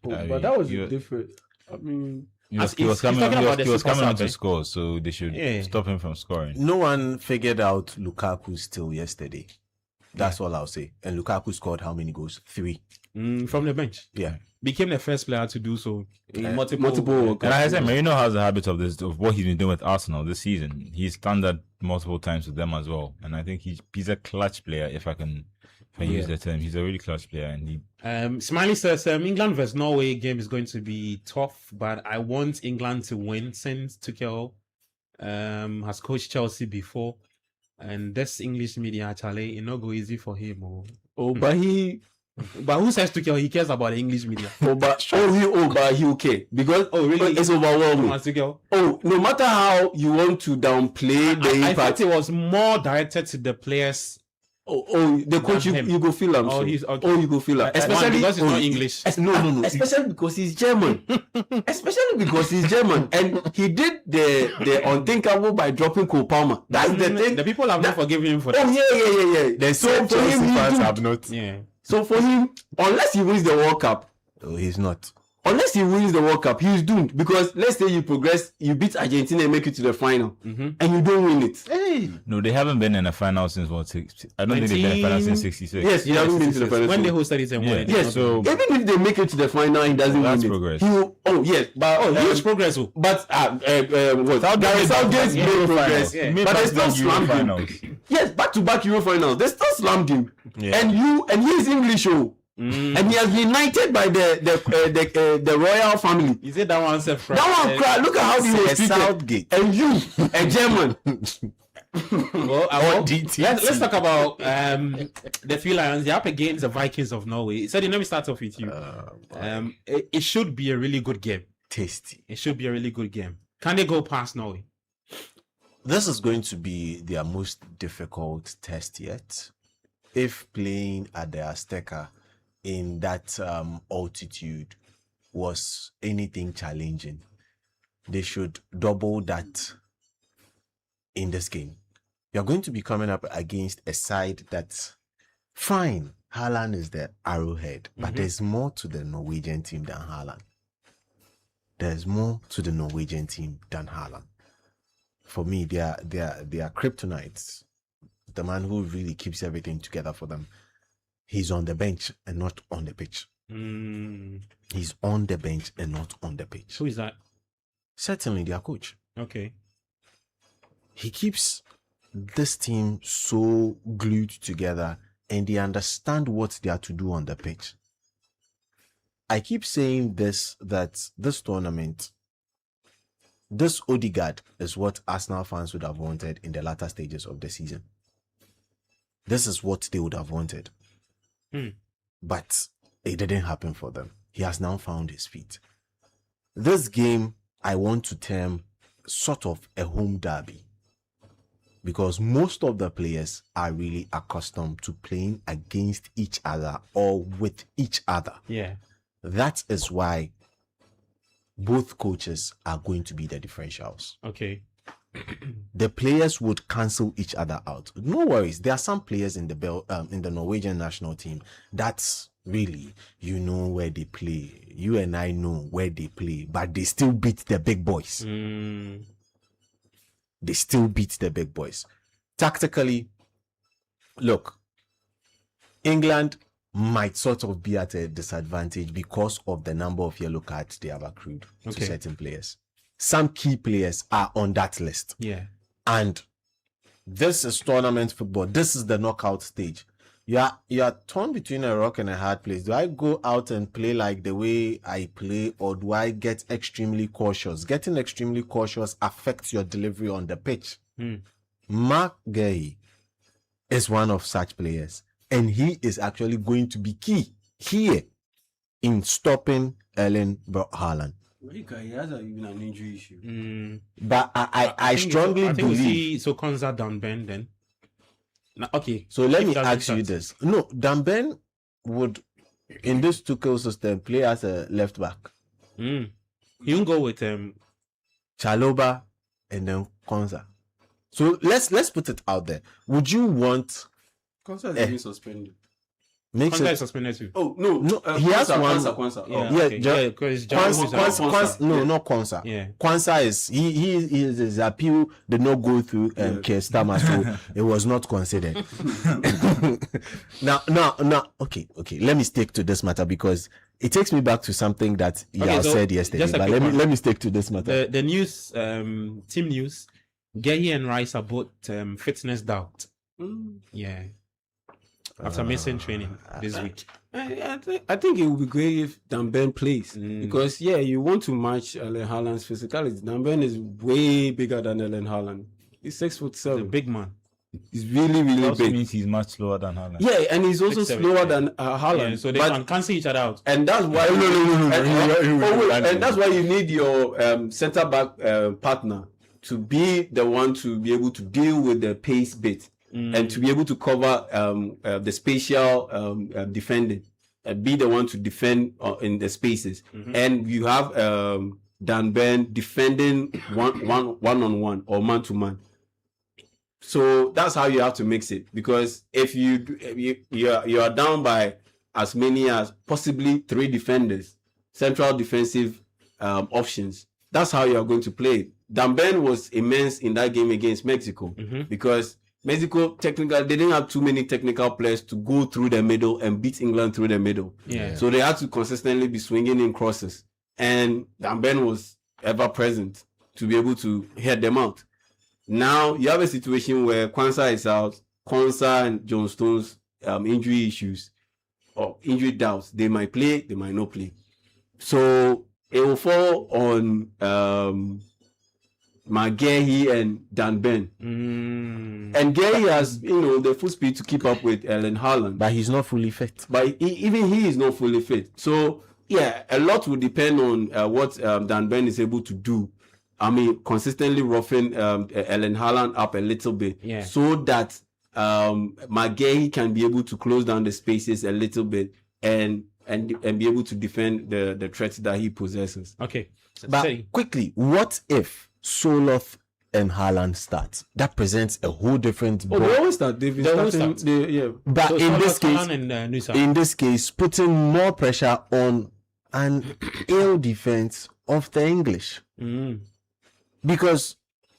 but that was different. I mean, he was coming on to score, so they should stop him from scoring. No one figured out Lukaku still yesterday. That's all I'll say. And Lukaku scored how many goals? 3. From the bench. Yeah. Became the first player to do so in multiple. And I said, Marino has a habit of what he's been doing with Arsenal this season. He's done that multiple times with them as well. And I think he's a clutch player, if I use the term. He's a really clutch player. And Smiley says, England versus Norway game is going to be tough, but I want England to win since Tuchel has coached Chelsea before. And this English media, Charlie, it not go easy for him. But who says Tuchel? He cares about the English media. But he okay because really? It's overwhelming. No matter how you want to downplay the impact, I thought it was more directed to the players. The coach, you go feel him. He's okay. You go feel him. Especially because he's not English. No. Especially because he's German. And he did the unthinkable by dropping Cole Palmer. That's the thing. The people have not forgiven him for that. The so for him, fans have not. Yeah. So for him, unless he wins the World Cup, he's not. Unless he wins the World Cup, he's doomed. Because let's say you progress, you beat Argentina and make it to the final, and you don't win it. Hey. No, they haven't been in a final since I don't think they've been in a final since 66. Yes, you haven't been to the final. When they hosted it and won it. Yes, so even if they make it to the final, he doesn't win progress. It. Huge progress. But Southgate's made progress. But they still slammed him. Yes, back-to-back Euro finals. They still slammed him. Yeah. And he's English. And he has been knighted by the royal family. You said that one self cry. That one cry. Look at how he was treated. And you, a German. Let's talk about the Three Lions. They're up against the Vikings of Norway. So let me start off with you. It should be a really good game. Tasty. It should be a really good game. Can they go past Norway? This is going to be their most difficult test yet. If playing at the Azteca in that altitude was anything challenging, they should double that in this game. You're going to be coming up against a side that's fine. Haaland is the arrowhead, but there's more to the Norwegian team than Haaland. There's more to the Norwegian team than Haaland. For me, they are kryptonites. The man who really keeps everything together for them. He's on the bench and not on the pitch. He's on the bench and not on the pitch. Who is that? Certainly their coach. Okay. He keeps this team so glued together and they understand what they are to do on the pitch. I keep saying this, that this tournament, this Odegaard is what Arsenal fans would have wanted in the latter stages of the season. This is what they would have wanted. But it didn't happen for them. He has now found his feet. This game, I want to term sort of a home derby. Because most of the players are really accustomed to playing against each other or with each other. Yeah. That is why both coaches are going to be the differentials. Okay. The players would cancel each other out. No worries. There are some players in the Norwegian national team that's really, you know where they play. You and I know where they play, but they still beat the big boys. They still beat the big boys. Tactically, look, England might sort of be at a disadvantage because of the number of yellow cards they have accrued to certain players. Some key players are on that list. Yeah. And this is tournament football. This is the knockout stage. You are torn between a rock and a hard place. Do I go out and play like the way I play, or do I get extremely cautious? Getting extremely cautious affects your delivery on the pitch. Mark Gay is one of such players, and he is actually going to be key here in stopping Erling Haaland. He has even an injury issue. But I strongly I think believe. we see Konsa down Ben then. Now, okay. So let If me that ask makes you sense. this. No, Damben would, in this Tuchel system, play as a left back. You can go with Chaloba and then Konsa. So let's put it out there. Would you want Konsa is being suspended. makes Konsa it is suspended too. Oh no, he has one. Kwanzaa. Yeah, Oh. Yeah, okay. Ja- Because Kwanzaa, no, Yeah. not Konsa. Yeah. Kwanzaa is his appeal did not go through Keir Starmer, so it was not considered. now, okay. Let me stick to this matter because it takes me back to something that y'all so said yesterday. just a But quick one. let me stick to this matter. The news, team news, Gehi and Rice are both fitness doubt. Yeah. After missing training this week. I think it would be great if Damben plays because you want to match Erling Haaland's physicality. Damben is way bigger than Erling Haaland. He's 6'7". The big man. He's really, It really also big. means he's much slower than Haaland. Yeah, and he's also 6'7", slower yeah. than Haaland. Yeah, so they But- can cancel each other out. and that's why and that's why you need your centre back partner to be the one to be able to deal with the pace bit and to be able to cover the spatial defending and be the one to defend in the spaces. And you have Dan Ben defending one on one or man to man. So that's how you have to mix it, because if you are down by as many as possibly 3 defenders, central defensive options, that's how you are going to play. Damben was immense in that game against Mexico because Mexico technically they didn't have too many technical players to go through the middle and beat England through the middle. Yeah. So they had to consistently be swinging in crosses, and Damben was ever present to be able to head them out. Now you have a situation where Kwanzaa is out, Konsa and John Stones injury issues or injury doubts. They might play, they might not play. So it will fall on Magehi and Dan Ben. And Gehi has, the full speed to keep up with Erling Haaland. But he's not fully fit. But even he is not fully fit. So yeah, a lot will depend on what Dan Ben is able to do. I mean, consistently roughing Erling Haaland up a little bit, so that Magehi can be able to close down the spaces a little bit and be able to defend the threats that he possesses. Okay. But quickly, what if Soloth and Haaland start? That presents a whole different ball. They always start. They've been They always starting. start. But So in this Solomon case, and Nusa. in this case, putting more pressure on an ill defense of the English. Because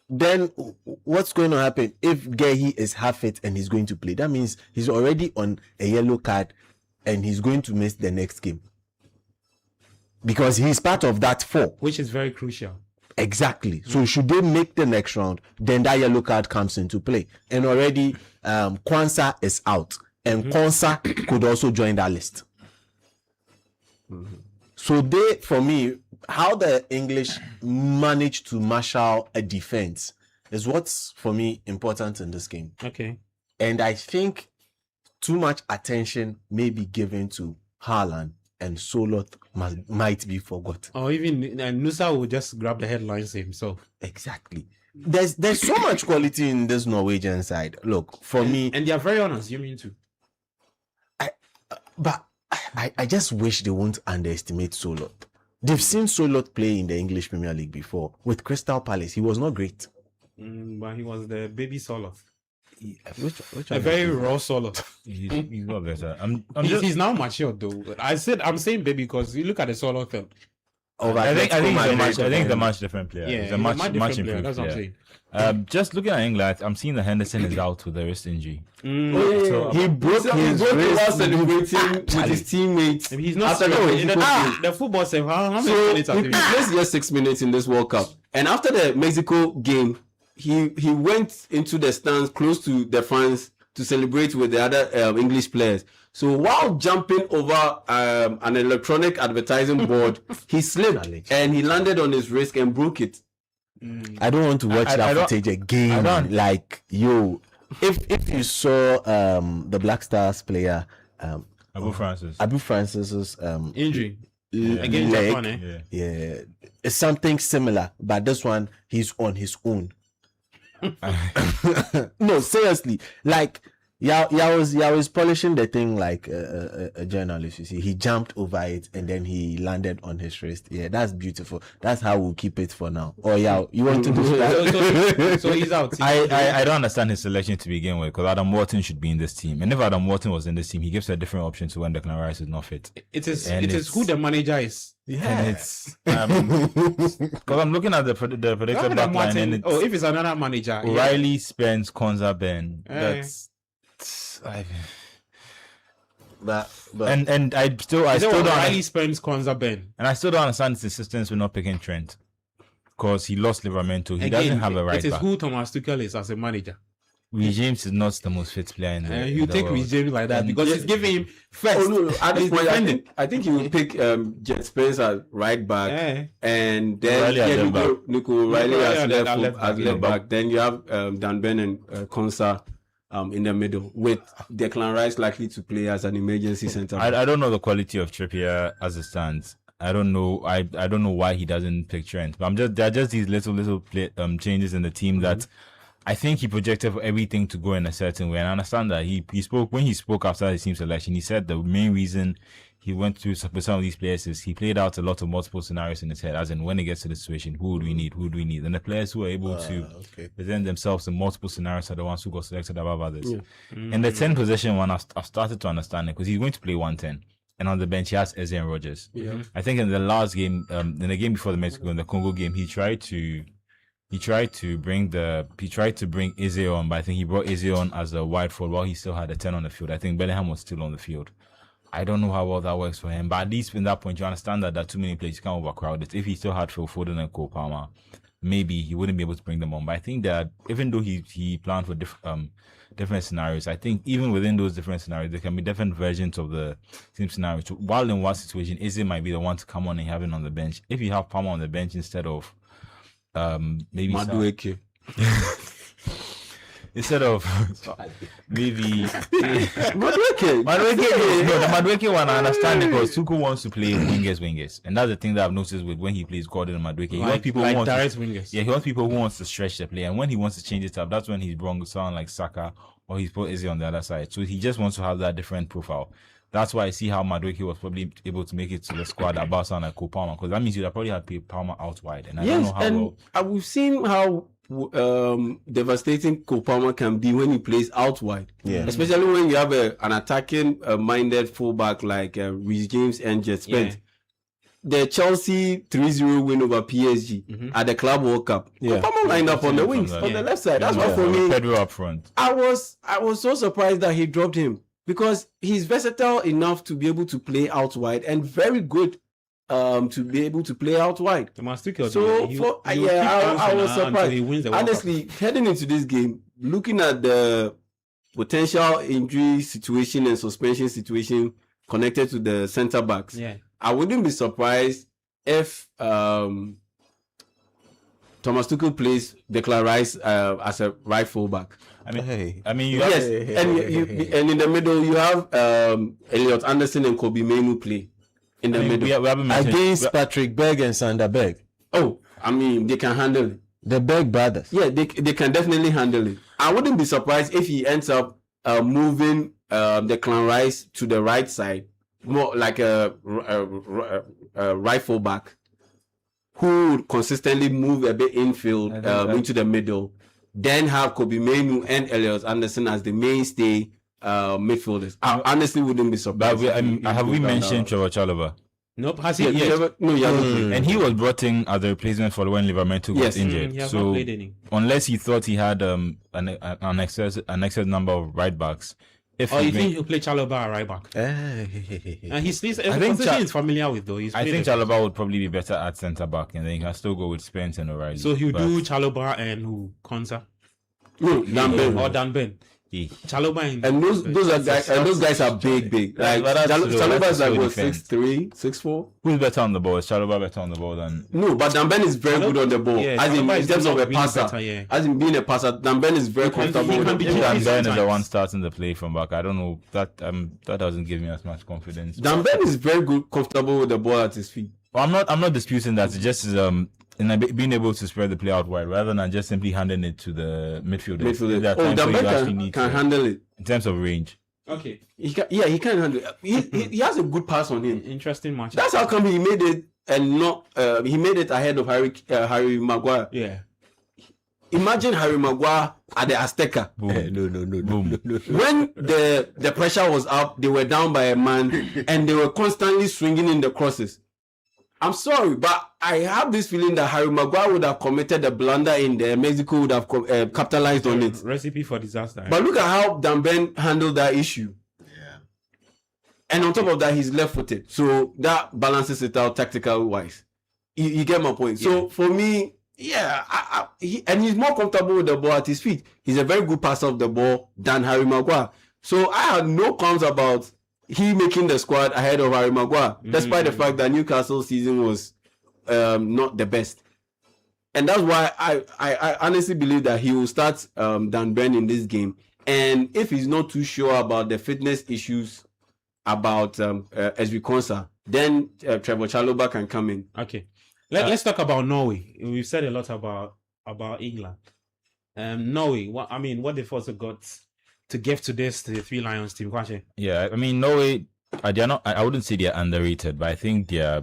then what's going to happen if Gehi is half fit and he's going to play? That means he's already on a yellow card and he's going to miss the next game. Because he's part of that 4. Which is very crucial. Exactly. So should they make the next round, then that yellow card comes into play. And already Kwanzaa is out. And Konsa could also join that list. So for me, how the English manage to marshal a defense is what's, for me, important in this game. Okay. And I think too much attention may be given to Haaland, and Soloth might be forgotten. Or even Nusa will just grab the headlines himself. Exactly. There's so much quality in this Norwegian side. Look, for me... And they are very honest, you mean too. But I just wish they won't underestimate Soloth. They've seen Soloth play in the English Premier League before. With Crystal Palace, he was not great. But he was the baby Soloth. Which A very raw Soloth. He's got better. He's now matured though. I'm saying baby because you look at the Soloth film. I think he's a much different player. Yeah, he's a much different improved player. That's what I'm player. saying. Just looking at England, I'm seeing that Henderson is out with a wrist injury. He broke his while wrist celebrating with his teammates. He's not after the football safe. How many So minutes he have you? plays just 6 minutes in this World Cup, and after the Mexico game, he went into the stands close to the fans to celebrate with the other English players. So while jumping over an electronic advertising board, he slipped and he landed on his wrist and broke it. I don't want to watch that footage again. Like, if you saw the Black Stars player Abu Francis's injury against leg, Japan, it's something similar, but this one he's on his own. No, seriously, like I was polishing the thing like a journalist. You see, he jumped over it and then he landed on his wrist. Yeah, that's beautiful. That's how we'll keep it for now. Oh yeah, you want to do that? So he's out. I don't understand his selection to begin with, because Adam Wharton should be in this team, and if Adam Wharton was in this team, he gives a different option to when Declan Rice is not fit. It is who the manager is. Yeah, and it's because I'm looking at the predicted back line, and it's, if it's another manager, Riley, Spence, Konza, Ben. That's and I still don't Riley, Spence, Konza, Ben, and I still don't understand his insistence with not picking Trent, because he lost Livramento. He doesn't have a right back. It is who Thomas Tuchel is as a manager. Reece James is not the most fit player in the you take Reece James like that because he's giving him first. Oh no! At this point, I think he will pick Jet Spence as right back, and then Nico Riley as left back. Then you have Dan Ben and Konsa in the middle, with Declan Rice likely to play as an emergency centre. I don't know the quality of Trippier as it stands. I don't know. I don't know why he doesn't pick Trent. But there are just these little changes in the team that I think he projected for everything to go in a certain way. And I understand that he spoke after his team selection. He said the main reason he went through with some of these players is he played out a lot of multiple scenarios in his head, as in when it gets to the situation, who do we need? And the players who are able to present themselves in multiple scenarios are the ones who got selected above others. In the 10 position one, I've started to understand it, because he's going to play 110. And on the bench, he has Eze and Rogers. I think in the last game, in the game before the Mexico, in the Congo game, he tried to bring Eze on, but I think he brought Eze on as a wide forward while he still had a 10 on the field. I think Bellingham was still on the field. I don't know how well that works for him, but at least in that point, you understand that there are too many players, you can't overcrowd it. If he still had Phil Foden and Cole Palmer, maybe he wouldn't be able to bring them on. But I think that even though he planned for different scenarios, I think even within those different scenarios, there can be different versions of the same scenario. So while in one situation, Eze might be the one to come on and have it on the bench. If you have Palmer on the bench instead of maybe Madueke. Instead of maybe Madueke. No, the Madueke one I understand, because Tuchel wants to play wingers, and that's the thing that I've noticed with when he plays Gordon and Madueke. He wants people who want direct wingers. Yeah, he wants people who wants to stretch the play, and when he wants to change it up, that's when he's wrong sound like Saka, or he's put Eze on the other side. So he just wants to have that different profile. That's why I see how Madueke was probably able to make it to the squad about sound like Cole Palmer, because that means you'd probably have Palmer out wide, and I don't know how well. We've seen how devastating Cole Palmer can be when he plays out wide. Yeah. Especially when you have an attacking minded fullback like Reece James and Jet Spence. The Chelsea 3-0 win over PSG at the Club World Cup. Cole Palmer lined up on the wings, on the left side. That's why for me, Pedro up front. I was so surprised that he dropped him, because he's versatile enough to be able to play out wide and very good to be able to play out wide. So I was surprised. Honestly, heading into this game, looking at the potential injury situation and suspension situation connected to the centre backs, I wouldn't be surprised if Thomas Tuchel plays Declan Rice as a right full back. And in the middle you have Elliot Anderson and Kobe Mainoo play in the middle. We haven't against Patrick Berg and Sander Berg. Oh, they can handle it. The Berg brothers. Yeah, they can definitely handle it. I wouldn't be surprised if he ends up moving Declan Rice to the right side, more like a right full back, who would consistently move a bit infield into the middle. Then have Kobe Mainoo and Elliot Anderson as the mainstay midfielders. I honestly wouldn't be surprised. Have we mentioned Trevor Chalobah? Nope. Has he? And he was brought in as a replacement for when Livramento got injured. He has not played any. Unless he thought he had an excess number of right backs. You think he'll play Chalobah at right back? And his position is familiar with, though. I think Chalobah would probably be better at centre back, and then he can still go with Spence and O'Reilly. So he'll do Chalobah and who? Konsa? Dan Ben. Or Dan Ben. Chalobah and those guys are big. Like Chalobah is like what 6'3", 6'4". Who's better on the ball? Is Chalobah better on the ball than? No, but Damben is very good on the ball. Yeah, as in terms of a really passer, better, as in being a passer, Damben is very comfortable. he can be Damben is the one starting the play from back. I don't know that doesn't give me as much confidence. Damben is very good, comfortable with the ball at his feet. Well, I'm not disputing that. It just is being able to spread the play out wide rather than just simply handing it to the midfielders. Damben can handle it in terms of range. Okay. He can handle it. He has a good pass on him. Interesting match. That's how come he made it and not he made it ahead of Harry Maguire. Yeah. Imagine Harry Maguire at the Azteca. No. When the pressure was up, they were down by a man and they were constantly swinging in the crosses. I'm sorry, but I have this feeling that Harry Maguire would have committed a blunder in there. Mexico would have capitalized on it. Recipe for disaster. But look at how Damben handled that issue. Yeah. And on top of that, he's left-footed. So that balances it out tactical wise. You get my point. Yeah. So for me, yeah, he's more comfortable with the ball at his feet. He's a very good passer of the ball than Harry Maguire. So I had no qualms about he making the squad ahead of Harry Maguire, despite the fact that Newcastle's season was not the best. And that's why I honestly believe that he will start Damben in this game. And if he's not too sure about the fitness issues about Ezri Konsa, then Trevor Chalobah can come in. Okay. Let's talk about Norway. We've said a lot about England. Norway, what they've also got to give to the Three Lions team. Yeah, I mean Norway, they're not. I wouldn't say they're underrated, but I think they're.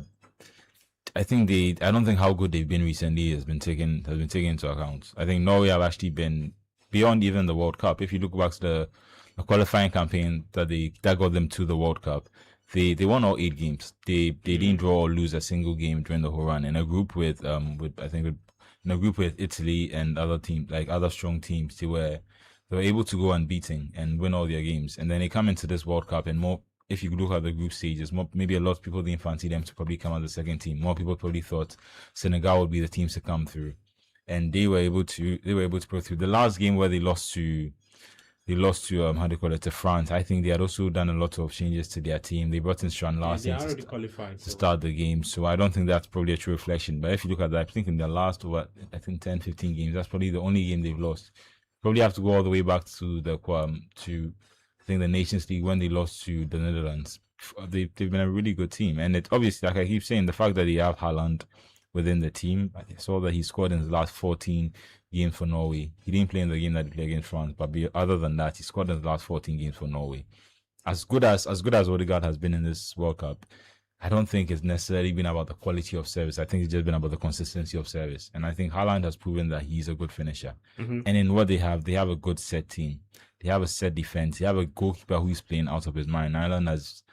I don't think how good they've been recently has been taken into account. I think Norway have actually been beyond even the World Cup. If you look back to the qualifying campaign that got them to the World Cup, they won all 8 games. They didn't draw or lose a single game during the whole run. In a group with Italy and other teams, like other strong teams, they were able to go unbeaten and win all their games. And then they come into this World Cup and more. If you look at the group stages, maybe a lot of people didn't fancy them to probably come as the second team. More people probably thought Senegal would be the teams to come through, and they were able to go through. The last game where they lost to to France. I think they had also done a lot of changes to their team. They brought in Strand Larsen to start the game, so I don't think that's probably a true reflection. But if you look at that, I think in their last 10, 15 games, that's probably the only game they've lost. Probably have to go all the way back to the Nations League when they lost to the Netherlands. They've been a really good team, and it obviously, like I keep saying, the fact that they have Haaland within the team. I saw that he scored in his last 14 games for Norway. He didn't play in the game that he played against France, but other than that, he scored in his last 14 games for Norway. As good as Odegaard has been in this World Cup, I don't think it's necessarily been about the quality of service. I think it's just been about the consistency of service, and I think Haaland has proven that he's a good finisher. And in what they have a good set team. They have a set defense. They have a goalkeeper who's playing out of his mind. Ireland has,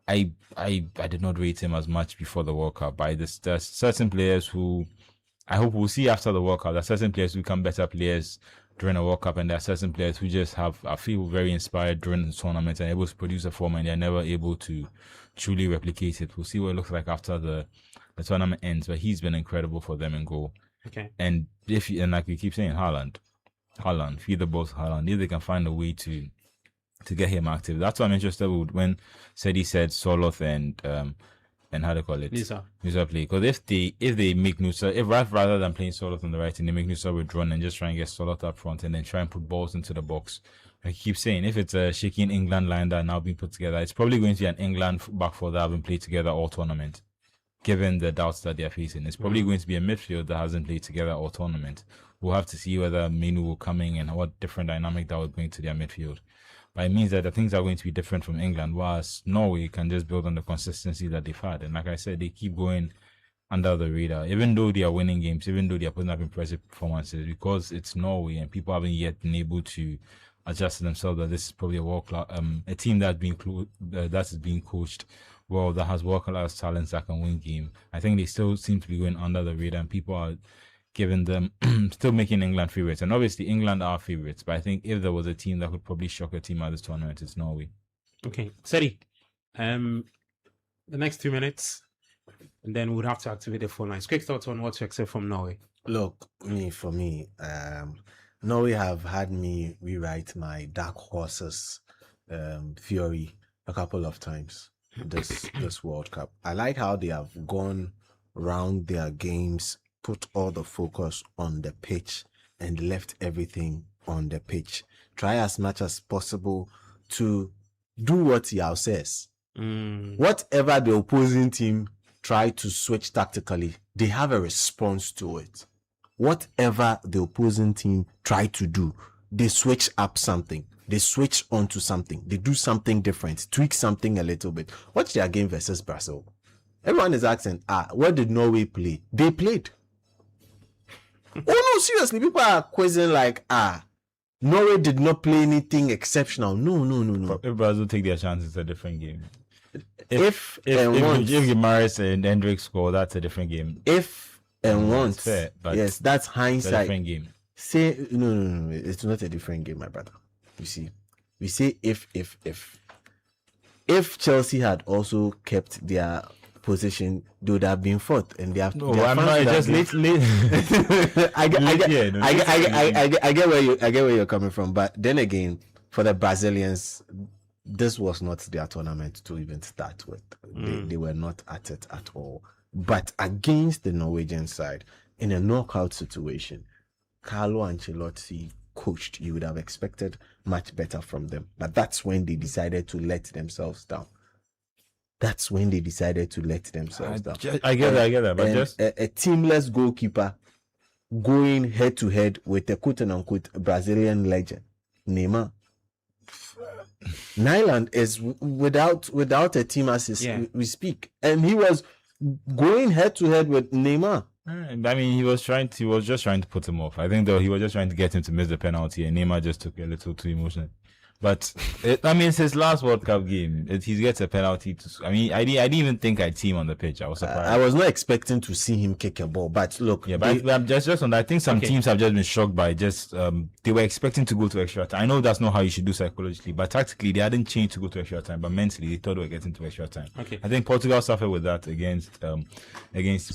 I did not rate him as much before the World Cup. There's certain players who I hope we'll see after the World Cup. There are certain players who become better players during a World Cup, and there are certain players who just I feel very inspired during the tournament and able to produce a form, and they're never able to truly replicate it. We'll see what it looks like after the tournament ends. But he's been incredible for them in goal. Okay. And like we keep saying, Haaland, feed the ball to Haaland. If they can find a way to get him active, that's what I'm interested with when Cedi said Soloth and how do you call it? Nusa play. Because if they make Nusa, rather than playing Soloth on the right and they make Nusa withdrawn and just try and get Soloth up front and then try and put balls into the box. I keep saying, if it's a shaky England line that are now being put together, it's probably going to be an England back four that haven't played together all tournament. Given the doubts that they're facing, it's probably going to be a midfield that hasn't played together all tournament. We'll have to see whether Menu will come in and what different dynamic that will bring to their midfield. But it means that the things are going to be different from England, whilst Norway can just build on the consistency that they've had. And like I said, they keep going under the radar, even though they are winning games, even though they are putting up impressive performances, because it's Norway and people haven't yet been able to adjust to themselves that this is probably a team that is being coached well, that has world-class talents that can win game. I think they still seem to be going under the radar, and people are giving them still making England favorites. And obviously England are favorites, but I think if there was a team that could probably shock a team at this tournament, it's Norway. Okay, Cedi, the next 2 minutes, and then we'll have to activate the phone lines. Quick thoughts on what to expect from Norway. Look, for me, Norway have had me rewrite my dark horses theory a couple of times this World Cup. I like how they have gone round their games, put all the focus on the pitch, and left everything on the pitch. Try as much as possible to do what Yao says. Whatever the opposing team try to switch tactically, they have a response to it. Whatever the opposing team try to do, they switch up something. They switch onto something. They do something different, tweak something a little bit. Watch their game versus Brazil. Everyone is asking, what did Norway play? They played. Oh no, seriously, people are questioning like, Norway did not play anything exceptional. No. If Brazil take their chances, it's a different game. If Guimaraes and Hendrick score, that's a different game. If and once, fair, but yes, that's it's a hindsight. different game. Say no, it's not a different game, my brother. You see, we say if Chelsea had also kept their position, they would have been fourth, and they have. No, I'm not just late. I get where you're coming from, but then again, for the Brazilians, this was not their tournament to even start with. They were not at it at all. But against the Norwegian side, in a knockout situation, Carlo Ancelotti coached. You would have expected much better from them. But that's when they decided to let themselves down. I get that. But just a teamless goalkeeper going head to head with a quote unquote Brazilian legend, Neymar. Nyland is without a team as we speak, and he was going head to head with Neymar. I mean, he was just trying to put him off. I think though he was just trying to get him to miss the penalty, and Neymar just took it a little too emotional. But it's his last World Cup game. He gets a penalty. I didn't even think I'd see him on the pitch. I was surprised. I was not expecting to see him kick a ball. But look, I'm just on that. I think some teams have just been shocked by just they were expecting to go to extra time. I know that's not how you should do psychologically, but tactically they hadn't changed to go to extra time. But mentally they thought they were getting to extra time. Okay. I think Portugal suffered with that against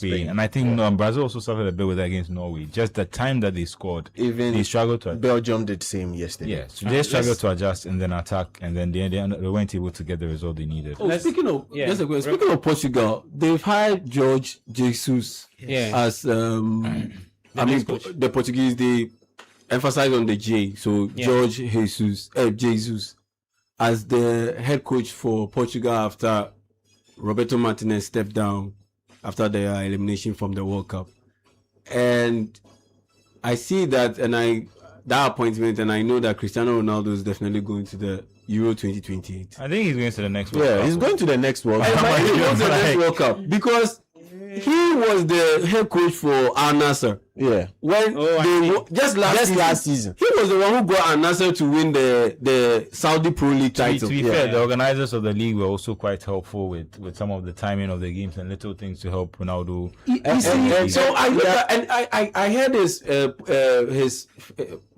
Spain, and I think Brazil also suffered a bit with that against Norway. Just the time that they scored, even they struggled to. Belgium did the same yesterday. Yeah, so they struggled to adjust and then attack, and then they weren't able to get the result they needed. Speaking of Portugal, they've hired Jorge Jesus as the Portuguese, they emphasize on the J, so Jorge Jesus as the head coach for Portugal after Roberto Martinez stepped down after their elimination from the World Cup. And I see that, and that appointment, and I know that Cristiano Ronaldo is definitely going to the Euro 2028. I think he's going to the next World Cup. Yeah, he's going to the next World Cup. He's going to the next World Cup because he was the head coach for Al Nassr. Yeah. Just last season, he was the one who got Al Nassr to win the Saudi Pro League title. To be fair, the organizers of the league were also quite helpful with some of the timing of the games and little things to help Ronaldo. So I look at, and I heard his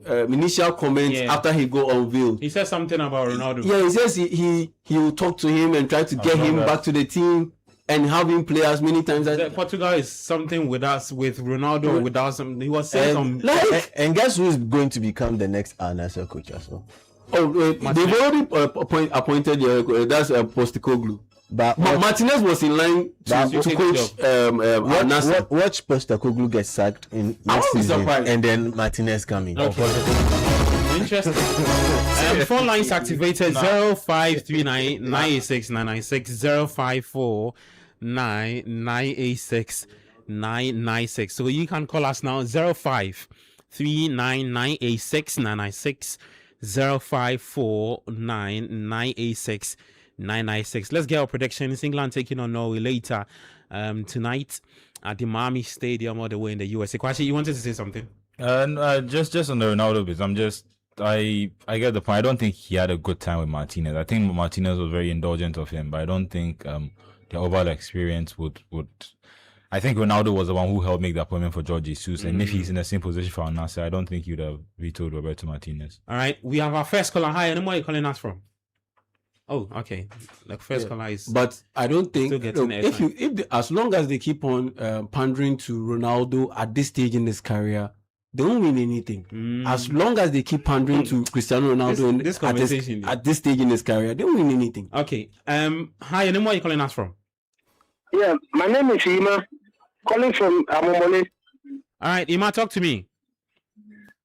initial comments after he got unveiled. He said something about Ronaldo. Yeah, he says he will talk to him and try to get him back to the team and have him play as many times as Portugal is something with us, with Ronaldo, without some. He was saying some. And guess who is going to become the next Al Nassr coach as well? They've already appointed that's Postecoglou. But Martinez was in line to coach Al Nassr. Watch Postecoglou get sacked in next season, and then Martinez coming. Interesting. Phone lines activated 0539 986 996 054 986 996. So you can call us now 0539 986 996 054 986 996. Let's get our predictions. England taking on Norway later tonight at the Miami Stadium all the way in the USA. Kwashi, you wanted to say something? Just on the Ronaldo bit, I get the point. I don't think he had a good time with Martinez. I think Martinez was very indulgent of him, but I don't think the overall experience would. I think Ronaldo was the one who helped make the appointment for Jorge Jesus, and if he's in the same position for Al Nassr, I don't think he would have vetoed Roberto Martinez. All right, we have our first caller. Hi, and where are you calling us from? Oh, okay. The first caller is. But I don't think as long as they keep on pandering to Ronaldo at this stage in his career, they won't win anything. As long as they keep pandering to Cristiano Ronaldo at this stage in his career, they won't win anything. Okay. Hi, and then where are you calling us from? Yeah, my name is Ima, calling from Amomole. All right, Ima, talk to me.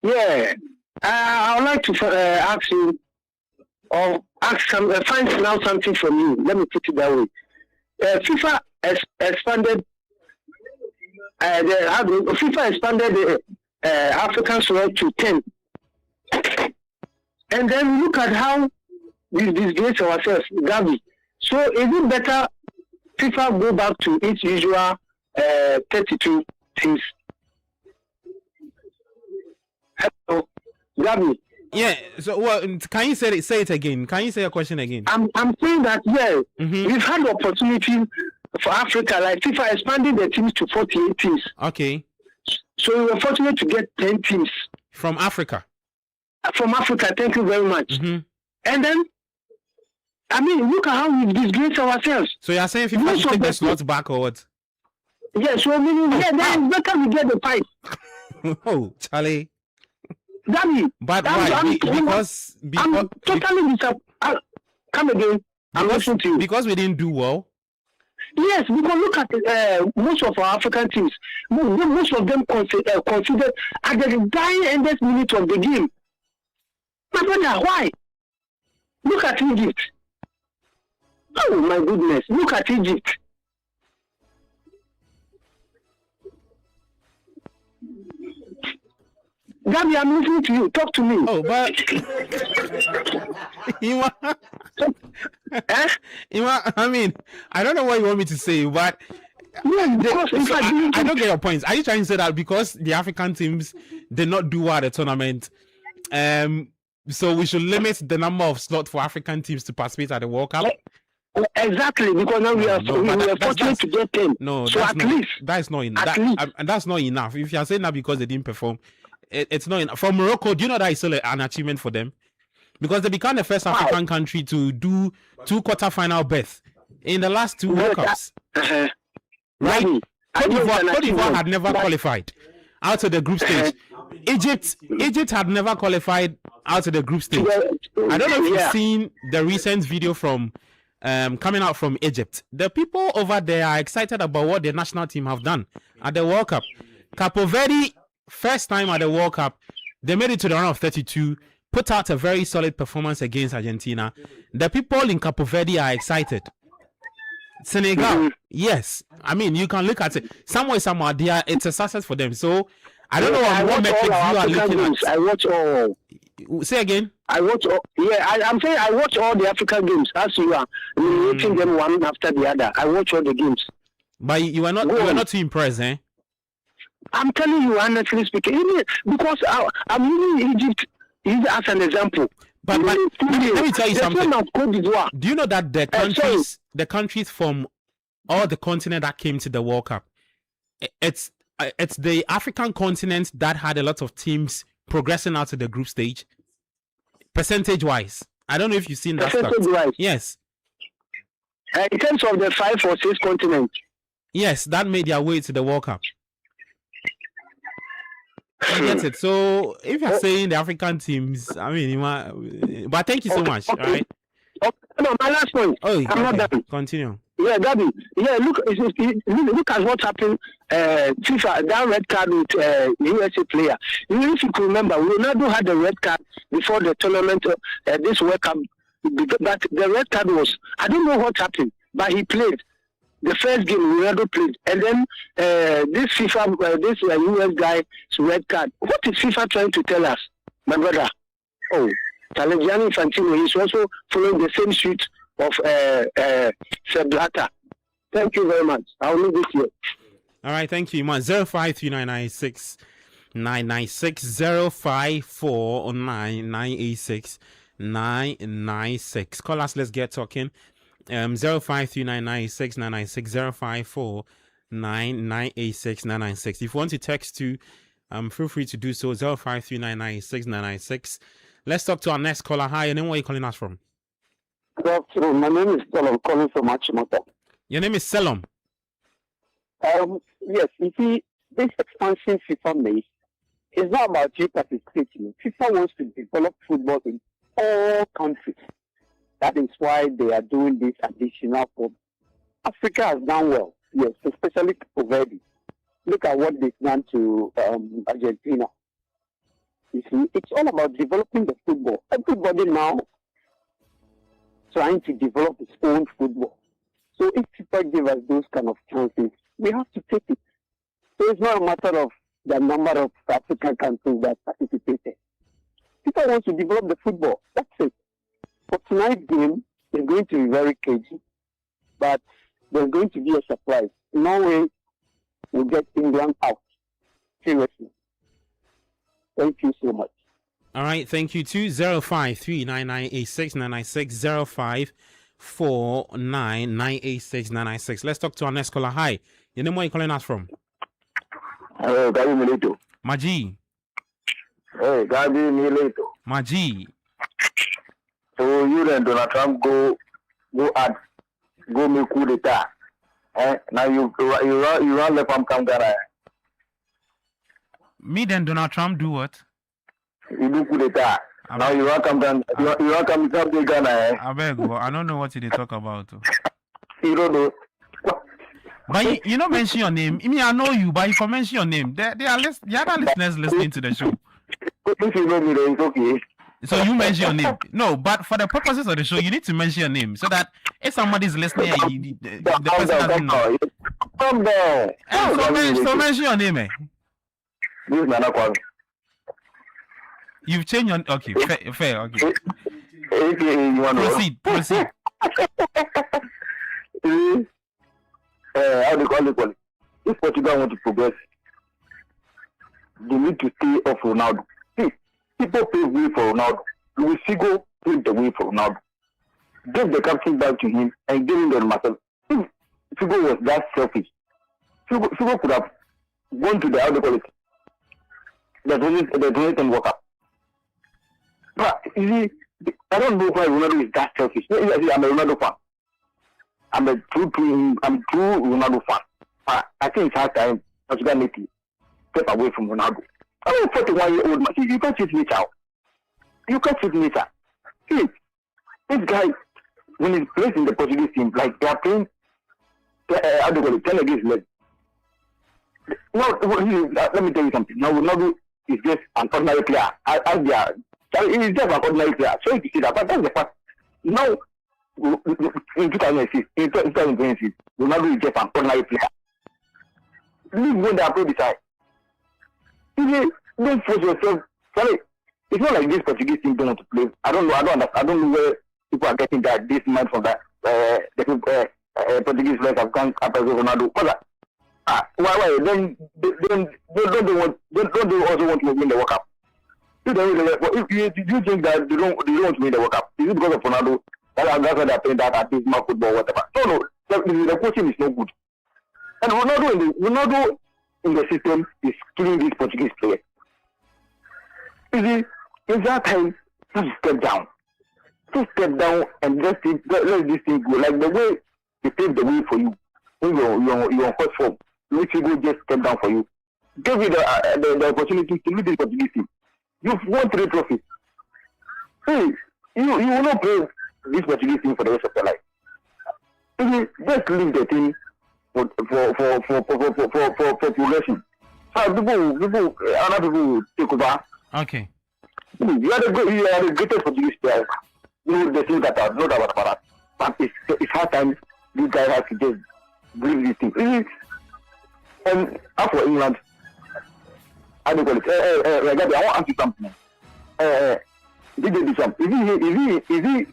Yeah, I would like to ask you, or find out something from you. Let me put it that way. FIFA expanded. FIFA expanded the African squad to 10, and then look at how we disgrace ourselves, Gavi. So is it better FIFA go back to its usual 32 teams? Hello, Gavi. Yeah. So, can you say it again? Can you say your question again? I'm saying that we've had the opportunity for Africa, like FIFA expanding the teams to 48 teams. Okay. So we were fortunate to get 10 teams from Africa. From Africa, thank you very much. And then, I mean, look at how we've disgraced ourselves. So you're saying FIFA should take the slots back or what? Yeah, so then it's better we get the pipe. Oh, Charlie. Daddy, but why? Because I'm totally disappointed. Come again. I'm listening to you. Because we didn't do well. Yes, because look at most of our African teams. Most of them considered at the dying endless minute of the game. My brother, why? Look at Egypt. Oh my goodness! Look at Egypt. Gabby, I'm listening to you. Talk to me. Oh, but I mean, I don't know what you want me to say, but I don't get your points. Are you trying to say that because the African teams did not do well at the tournament, so we should limit the number of slots for African teams to participate at the World Cup? Exactly, because now we are fortunate to get 10. No, so at least that's not enough. And that's not enough. If you are saying that because they didn't perform, it's not enough. For Morocco, do you know that is still an achievement for them? Because they became the first African country to do 2 quarterfinal berths in the last 2 World Cups. Right? Cote d'Ivoire had never qualified out of the group stage. Egypt had never qualified out of the group stage. I don't know if you've seen the recent video from coming out from Egypt. The people over there are excited about what the national team have done at the World Cup. Capo Verde, first time at the World Cup, they made it to the round of 32, put out a very solid performance against Argentina. The people in Capo Verde are excited. Senegal, yes. I mean, you can look at it. Somewhere, it's a success for them. So, I don't know on what metrics you are looking at. I watch all. Say again. I watch all. Yeah, I'm saying I watch all the African games as you are watching them one after the other. I watch all the games. But you are not too impressed, eh? I'm telling you, honestly speaking, because I'm using Egypt as an example. But let me tell you something. Do you know that the countries from all the continent that came to the World Cup, it's the African continent that had a lot of teams progressing out to the group stage, percentage wise. I don't know if you've seen that. Percentage wise, yes. In terms of the 5 or 6 continents, yes, that made their way to the World Cup. I get it. So if you're saying the African teams, I mean, but thank you so much. Okay. All right. Okay. No, my last point. I'm not done. Continue. Yeah, Gabby. Yeah, look at what happened. FIFA, that red card with USA player. If you can remember, Ronaldo had the red card before the tournament, this World Cup. But the red card was, I don't know what happened, but he played. The first game Ronaldo played, and then this FIFA, this US guy's red card. What is FIFA trying to tell us, my brother? Oh, Gianni Infantino is also following the same suit of Sepp Blatter. Thank you very much. I'll leave this here. All right, thank you, man. 053996 996 054 996 996. Call us. Let's get talking. 053996 996 054 996 996. If you want to text to, feel free to do so. 053996 996. Let's talk to our next caller. Hi, and then where are you calling us from? Good afternoon. My name is Selom, calling from Achimota. Your name is Selom? Yes, you see, this expansion FIFA made it's not about you participating. FIFA wants to develop football in all countries. That is why they are doing this additional form. Africa has done well, yes, especially already. Look at what they've done to Argentina. You see, it's all about developing the football. Everybody now trying to develop its own football. So if people give us those kind of chances, we have to take it. So it's not a matter of the number of African countries that participated. People want to develop the football. That's it. For tonight's game, it's going to be very cagey, but there's going to be a surprise. Norway will get England out. Seriously. Thank you so much. All right, thank you too. 0539986996 0549986996. Let's talk to our next caller. Hi, your name, where are you calling us from? Hey, Gabi Milito. Maji. Hey, Gabi Milito. Maji. So you and Donald Trump go make coup d'etat. Now you run the from Ghana. Me then Donald Trump do what? You do coup d'etat. Now you welcome Ghana. You welcome Ghana. I beg you, I don't know what they talk about. You don't know. But you don't mention your name. I mean, I know you, but if I mention your name, the other listeners listening to the show. If you know me, then it's okay. So you mention your name. No, but for the purposes of the show, you need to mention your name so that if somebody's listening, the person doesn't know. Come down. So mention your name, eh? This is Nana Kwame. You've changed your... Okay, fair, okay. Proceed. How do you call it? If Portugal want to progress, they need to stay off Ronaldo. See, people pave way for Ronaldo. Luis Figo paved the way for Ronaldo. Give the captain back to him and give him the muscle. If Figo was that selfish, Figo could have gone to the other quality. The donation work up. But you see, I don't know why Ronaldo is that selfish. I'm a Ronaldo fan. I'm a true Ronaldo fan. I think it's hard time Portugal need to step away from Ronaldo. I'm a 41-year-old man. See, you can't cheat nature out. You can't cheat nature. See, this guy, when he's placed in the Portuguese team, like they are playing, 10 against 11. Now, let me tell you something. Now, Ronaldo is just an ordinary player. He's just an ordinary player. Sorry to say that, but that's the fact. Now, in 2006, Ronaldo is just an ordinary player. Leave when the approach decide. Don't force yourself. Sorry, it's not like this Portuguese team don't want to play. I don't know where people are getting that this mind from that. The Portuguese players have gone after Ronaldo. Why? Then don't they also want to win the World Cup? If you think that they don't want to win the World Cup, is it because of Ronaldo? That's why they're playing that at least football, whatever. No. The coaching is no good. And Ronaldo in the system is killing these Portuguese players. You see, in that time, just step down. Just step down and let this thing go. Like the way they paved the way for you. When you're on first form, let you go just step down for you. Give you the opportunity to lead this Portuguese team. You've won 3 trophies. Hey, you will not play this Portuguese team for the rest of your life. Just leave the team for progression. So other people take over. Okay. You are the greatest Portuguese player. You the thing that are not about that. But it's hard time these guys have to just bring this thing. And after England, I don't call it. I want to ask you something. Is he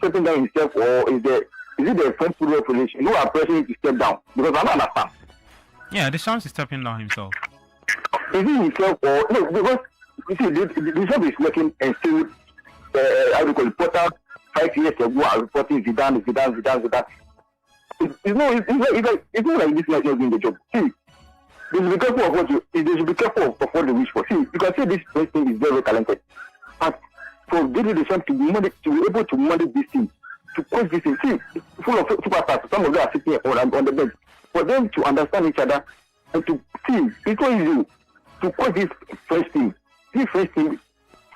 stepping down himself, or is it the French football federation who are pressuring him to step down? Because I don't understand. Yeah, Deschamps is stepping down himself. Is he himself, or no? Because you see, Deschamps is working and still, how do you call it? Potter 5 years ago, are reporting Zidane. It's not like this guy is not doing the job. See, they should be careful of what they wish for. See, you can say this person is very talented, but for Deschamps to be able to manage this team, to coach this team, see, full of superstars. Some of them are sitting on the bench. For them to understand each other and to see, it's not easy. to coach this French team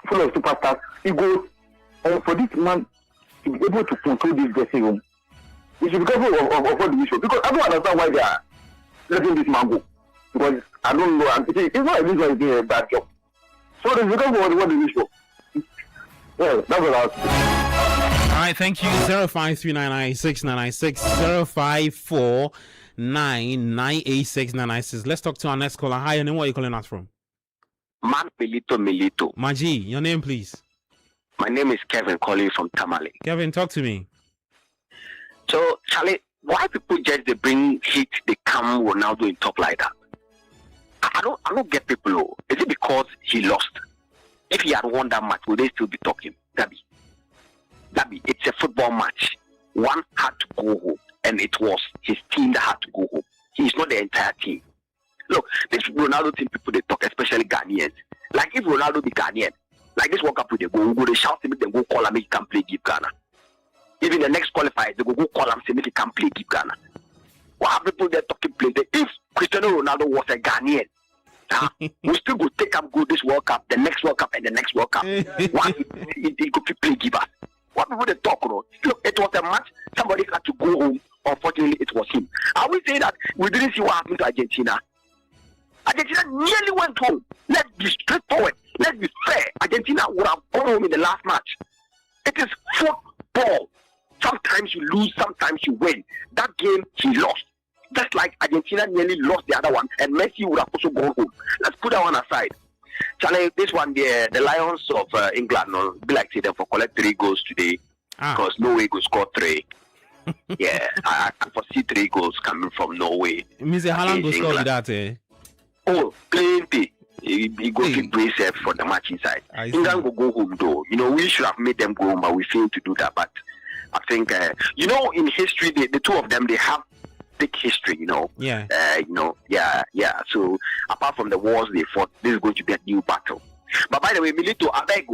full of superstars, he goes, and for this man to be able to control this dressing room, we should be careful of what the issue. Because I don't understand why they are letting this man go. Because I don't know, it's not a reason he's doing a bad job. So it's because of what the issue. Yeah, that's what I was saying. All right, thank you. 05399696 0549986996. Let's talk to our next caller. Hi, and then where are you calling us from? Man Milito. Maji, your name, please. My name is Kevin, calling from Tamale. Kevin, talk to me. So, Charlie, why people just they bring heat, they come Ronaldo in top like that? I don't get people. Is it because he lost? If he had won that match, would they still be talking? Gabi, it's a football match. One had to go home, and it was his team that had to go home. He's not the entire team. Look, this Ronaldo team people, they talk, especially Ghanaians. Like if Ronaldo be Ghanaian, like this World Cup, they go, they shout to me, they go call him, make he can play, give Ghana. Even the next qualifier, they go call him, say, make he can play, give Ghana. What have people there talking play? If Cristiano Ronaldo was a Ghanaian, we still go take up go this World Cup, the next World Cup, and the next World Cup. Why he go play give us? What people they talk about? Look, it was a match. Somebody had to go home. Unfortunately, it was him. I will say that we didn't see what happened to Argentina. Argentina nearly went home. Let's be straightforward. Let's be fair. Argentina would have gone home in the last match. It is football. Sometimes you lose, sometimes you win. That game, he lost. Just like Argentina nearly lost the other one, and Messi would have also gone home. Let's put that one aside. Charlie, this one, the Lions of England, no, be like say them for collect 3 goals today, because Norway go score 3. Yeah, I foresee 3 goals coming from Norway. It means how long go score with that? Oh, plenty. He go to brace for the match inside. England will go home though. You know, we should have made them go home, but we failed to do that. But I think, you know, in history, the two of them, they have big history, you know. Yeah. Yeah. So apart from the wars they fought, this is going to be a new battle. But by the way, Milito, I beg,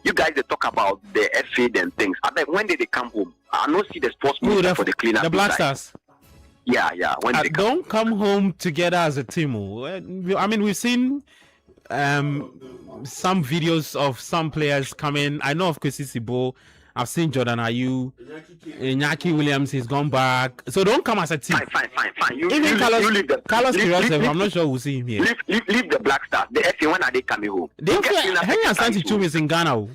you guys they talk about the FA and things. I beg, when did they come home? I don't see the sports minister for the cleanup. The Black Stars. Yeah. When they don't come home together as a team. I mean, we've seen some videos of some players coming. I know of Citi Sports. I've seen Jordan Ayew, Iñaki Williams. He's gone back. So don't come as a team. Fine. Even Carlos Queiroz, I'm not sure we'll see him here. Leave the Black Stars. The FA, when are they coming home? Henry Asante is in Ghana.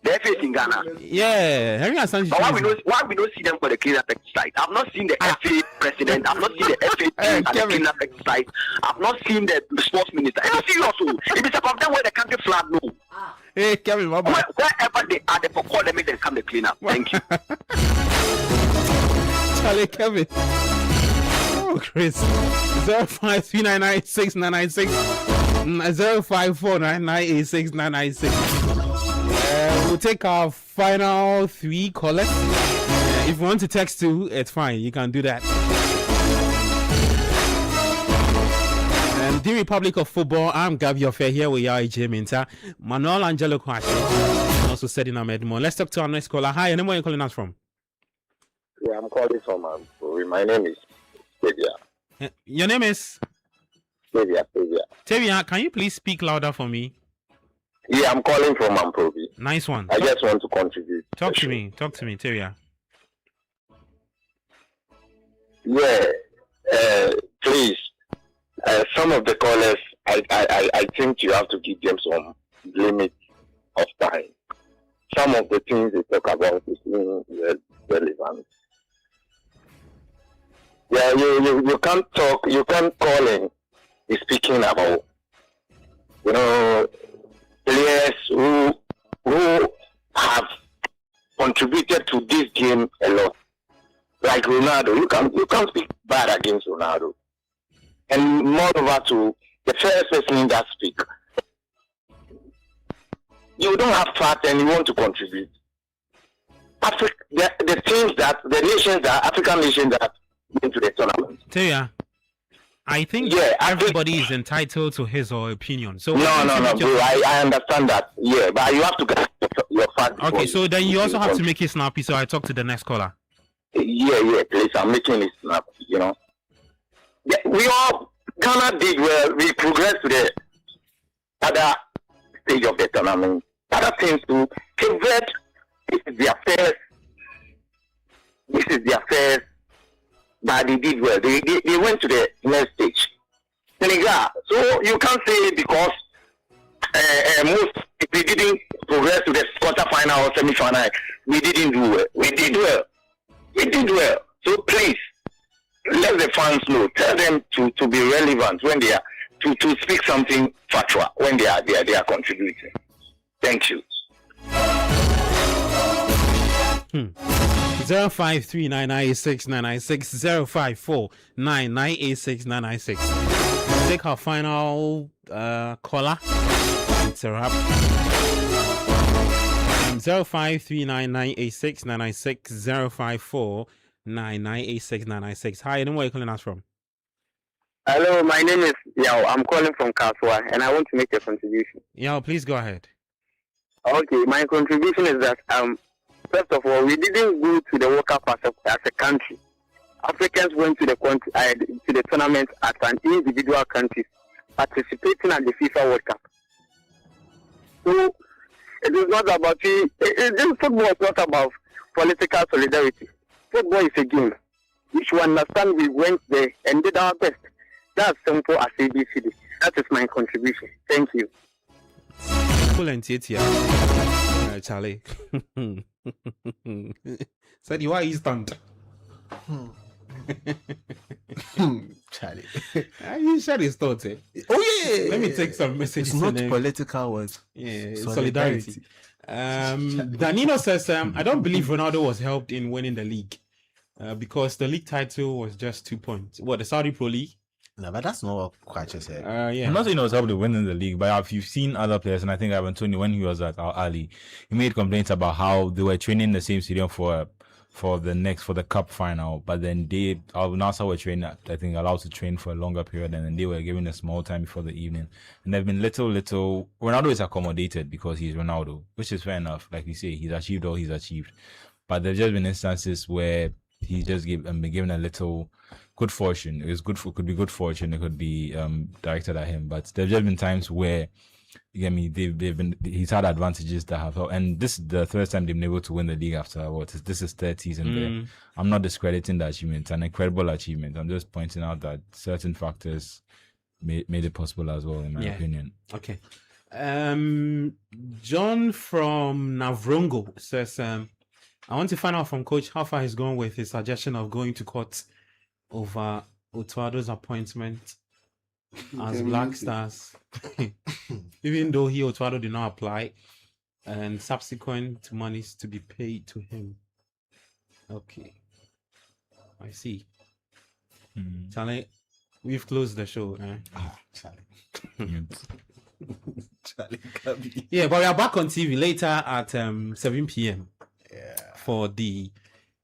The FA is in Ghana. Yeah, Henry Asante. But why we don't see them for the cleanup exercise? I've not seen the FA president. I've not seen the FA team at the cleanup exercise. I've not seen the sports minister. It's serious. It is about them where the country flag no. Hey, Kevin, wherever they are, they call them, make them come to clean up. Thank you. Charlie, Kevin. Oh, Chris. 05399696 0549986996. We'll take our final 3 callers. If you want to text too, it's fine. You can do that. The Republic of Football, I'm Gabi Ofe here with AJ Minta. Manuel Angelo Kwashi also said in Ahmed. Let's talk to our next caller. Hi, and where are you calling us from? Yeah, I'm calling from my name is Tevia. Your name is? Tevia. Tevia, can you please speak louder for me? Yeah, I'm calling from Amprobi. Nice one. I just want to contribute. Talk to me, Tevia. Yeah, please. Some of the callers, I think you have to give them some limit of time. Some of the things they talk about is irrelevant. Yeah, you can't talk, you can't call in speaking about, you know, players who have contributed to this game a lot. Like Ronaldo, you can't speak bad against Ronaldo. And moreover to the first person that speak. You don't have facts and you want to contribute. The things that the nations that African nations that into the tournament. Taya, I think everybody is entitled to his or opinion. So no, bro, I understand that. Yeah, but you have to get your facts. Okay, so then you also have to make it snappy. So I talk to the next caller. Yeah, please. I'm making it snappy. You know. Yeah, we all Ghana did well. We progressed to the other stage of the tournament. Other teams to pivot. This is their first. But they did well. They went to the next stage. Senegal. So you can't say because most we didn't progress to the quarter-final or semi-final, we didn't do well. We did well. So please, let the fans know. Tell them to be relevant when they are to speak something factual when they are contributing. Thank you. 0539969960 0549986996. Take our final caller. It's a wrap. 0539986996 0549986996. Hi, and where are you calling us from? Hello, my name is Yao. I'm calling from Kaswa, and I want to make a contribution. Yao, please go ahead. Okay, my contribution is that first of all, we didn't go to the World Cup as a country. Africans went to the tournament as an individual country, participating at the FIFA World Cup. So it is not about football is not about political solidarity. Football is a game. We should understand we went there and did our best. That's simple as ABCD. That is my contribution. Thank you. Charlie. Said you are instant. Charlie. You shared his thoughts, eh? Oh yeah. Let me take some messages. It's not political words. Yeah, solidarity. Danilo says, I don't believe Ronaldo was helped in winning the league because the league title was just 2 points. What, the Saudi Pro League? No, but that's not what Kwacha said. Yeah. I'm not saying it was helped to win in the league, but if you've seen other players, and I think Ivan Toney, when he was at Al Ali, he made complaints about how they were training in the same stadium for the cup final, but then Al Nassr were training, I think, allowed to train for a longer period, and then they were given a small time before the evening. And there've been little. Ronaldo is accommodated because he's Ronaldo, which is fair enough. Like we say, he's achieved all he's achieved. But there's just been instances where he just been given a little good fortune. Could be good fortune. It could be directed at him. But there's just been times where, you get me, he's had advantages that have helped. And this is the first time they've been able to win the league after this is third season there. I'm not discrediting the achievement. It's an incredible achievement. I'm just pointing out that certain factors made it possible as well, in my opinion. Okay. John from Navrongo says, I want to find out from Coach how far he's gone with his suggestion of going to court over Otuado's appointment as Black Stars, even though Otuado did not apply, and subsequent monies to be paid to him. Okay, I see. Charlie, we've closed the show. Charlie. Yeah, but we are back on TV later at 7 p.m. For the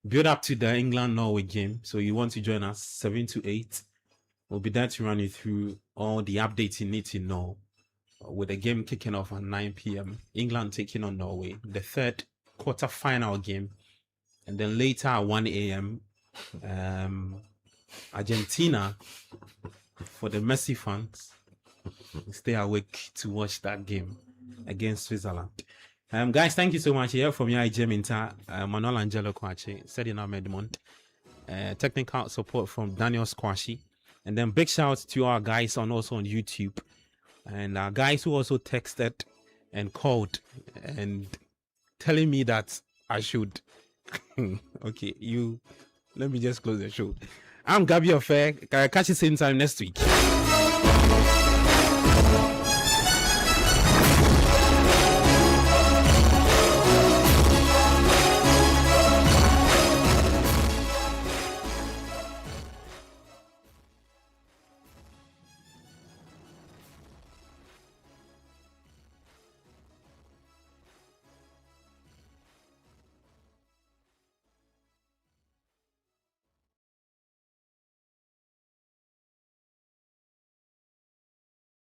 build up to the England-Norway game. So you want to join us 7 to 8. We'll be there to run you through all the updates you need to know, with the game kicking off at 9 p.m. England taking on Norway, the third quarter-final game. And then later at 1 a.m., Argentina, for the Messi fans, stay awake to watch that game against Switzerland. Guys, thank you so much. Here from IJ Minta, Manuel Angelo Kwachi, Sedina Medmont, technical support from Daniel Squashy, and then big shout to our guys also on YouTube, and our guys who also texted and called and telling me that I should. Okay, let me just close the show. I'm Gabi Affair. Catch you same time next week.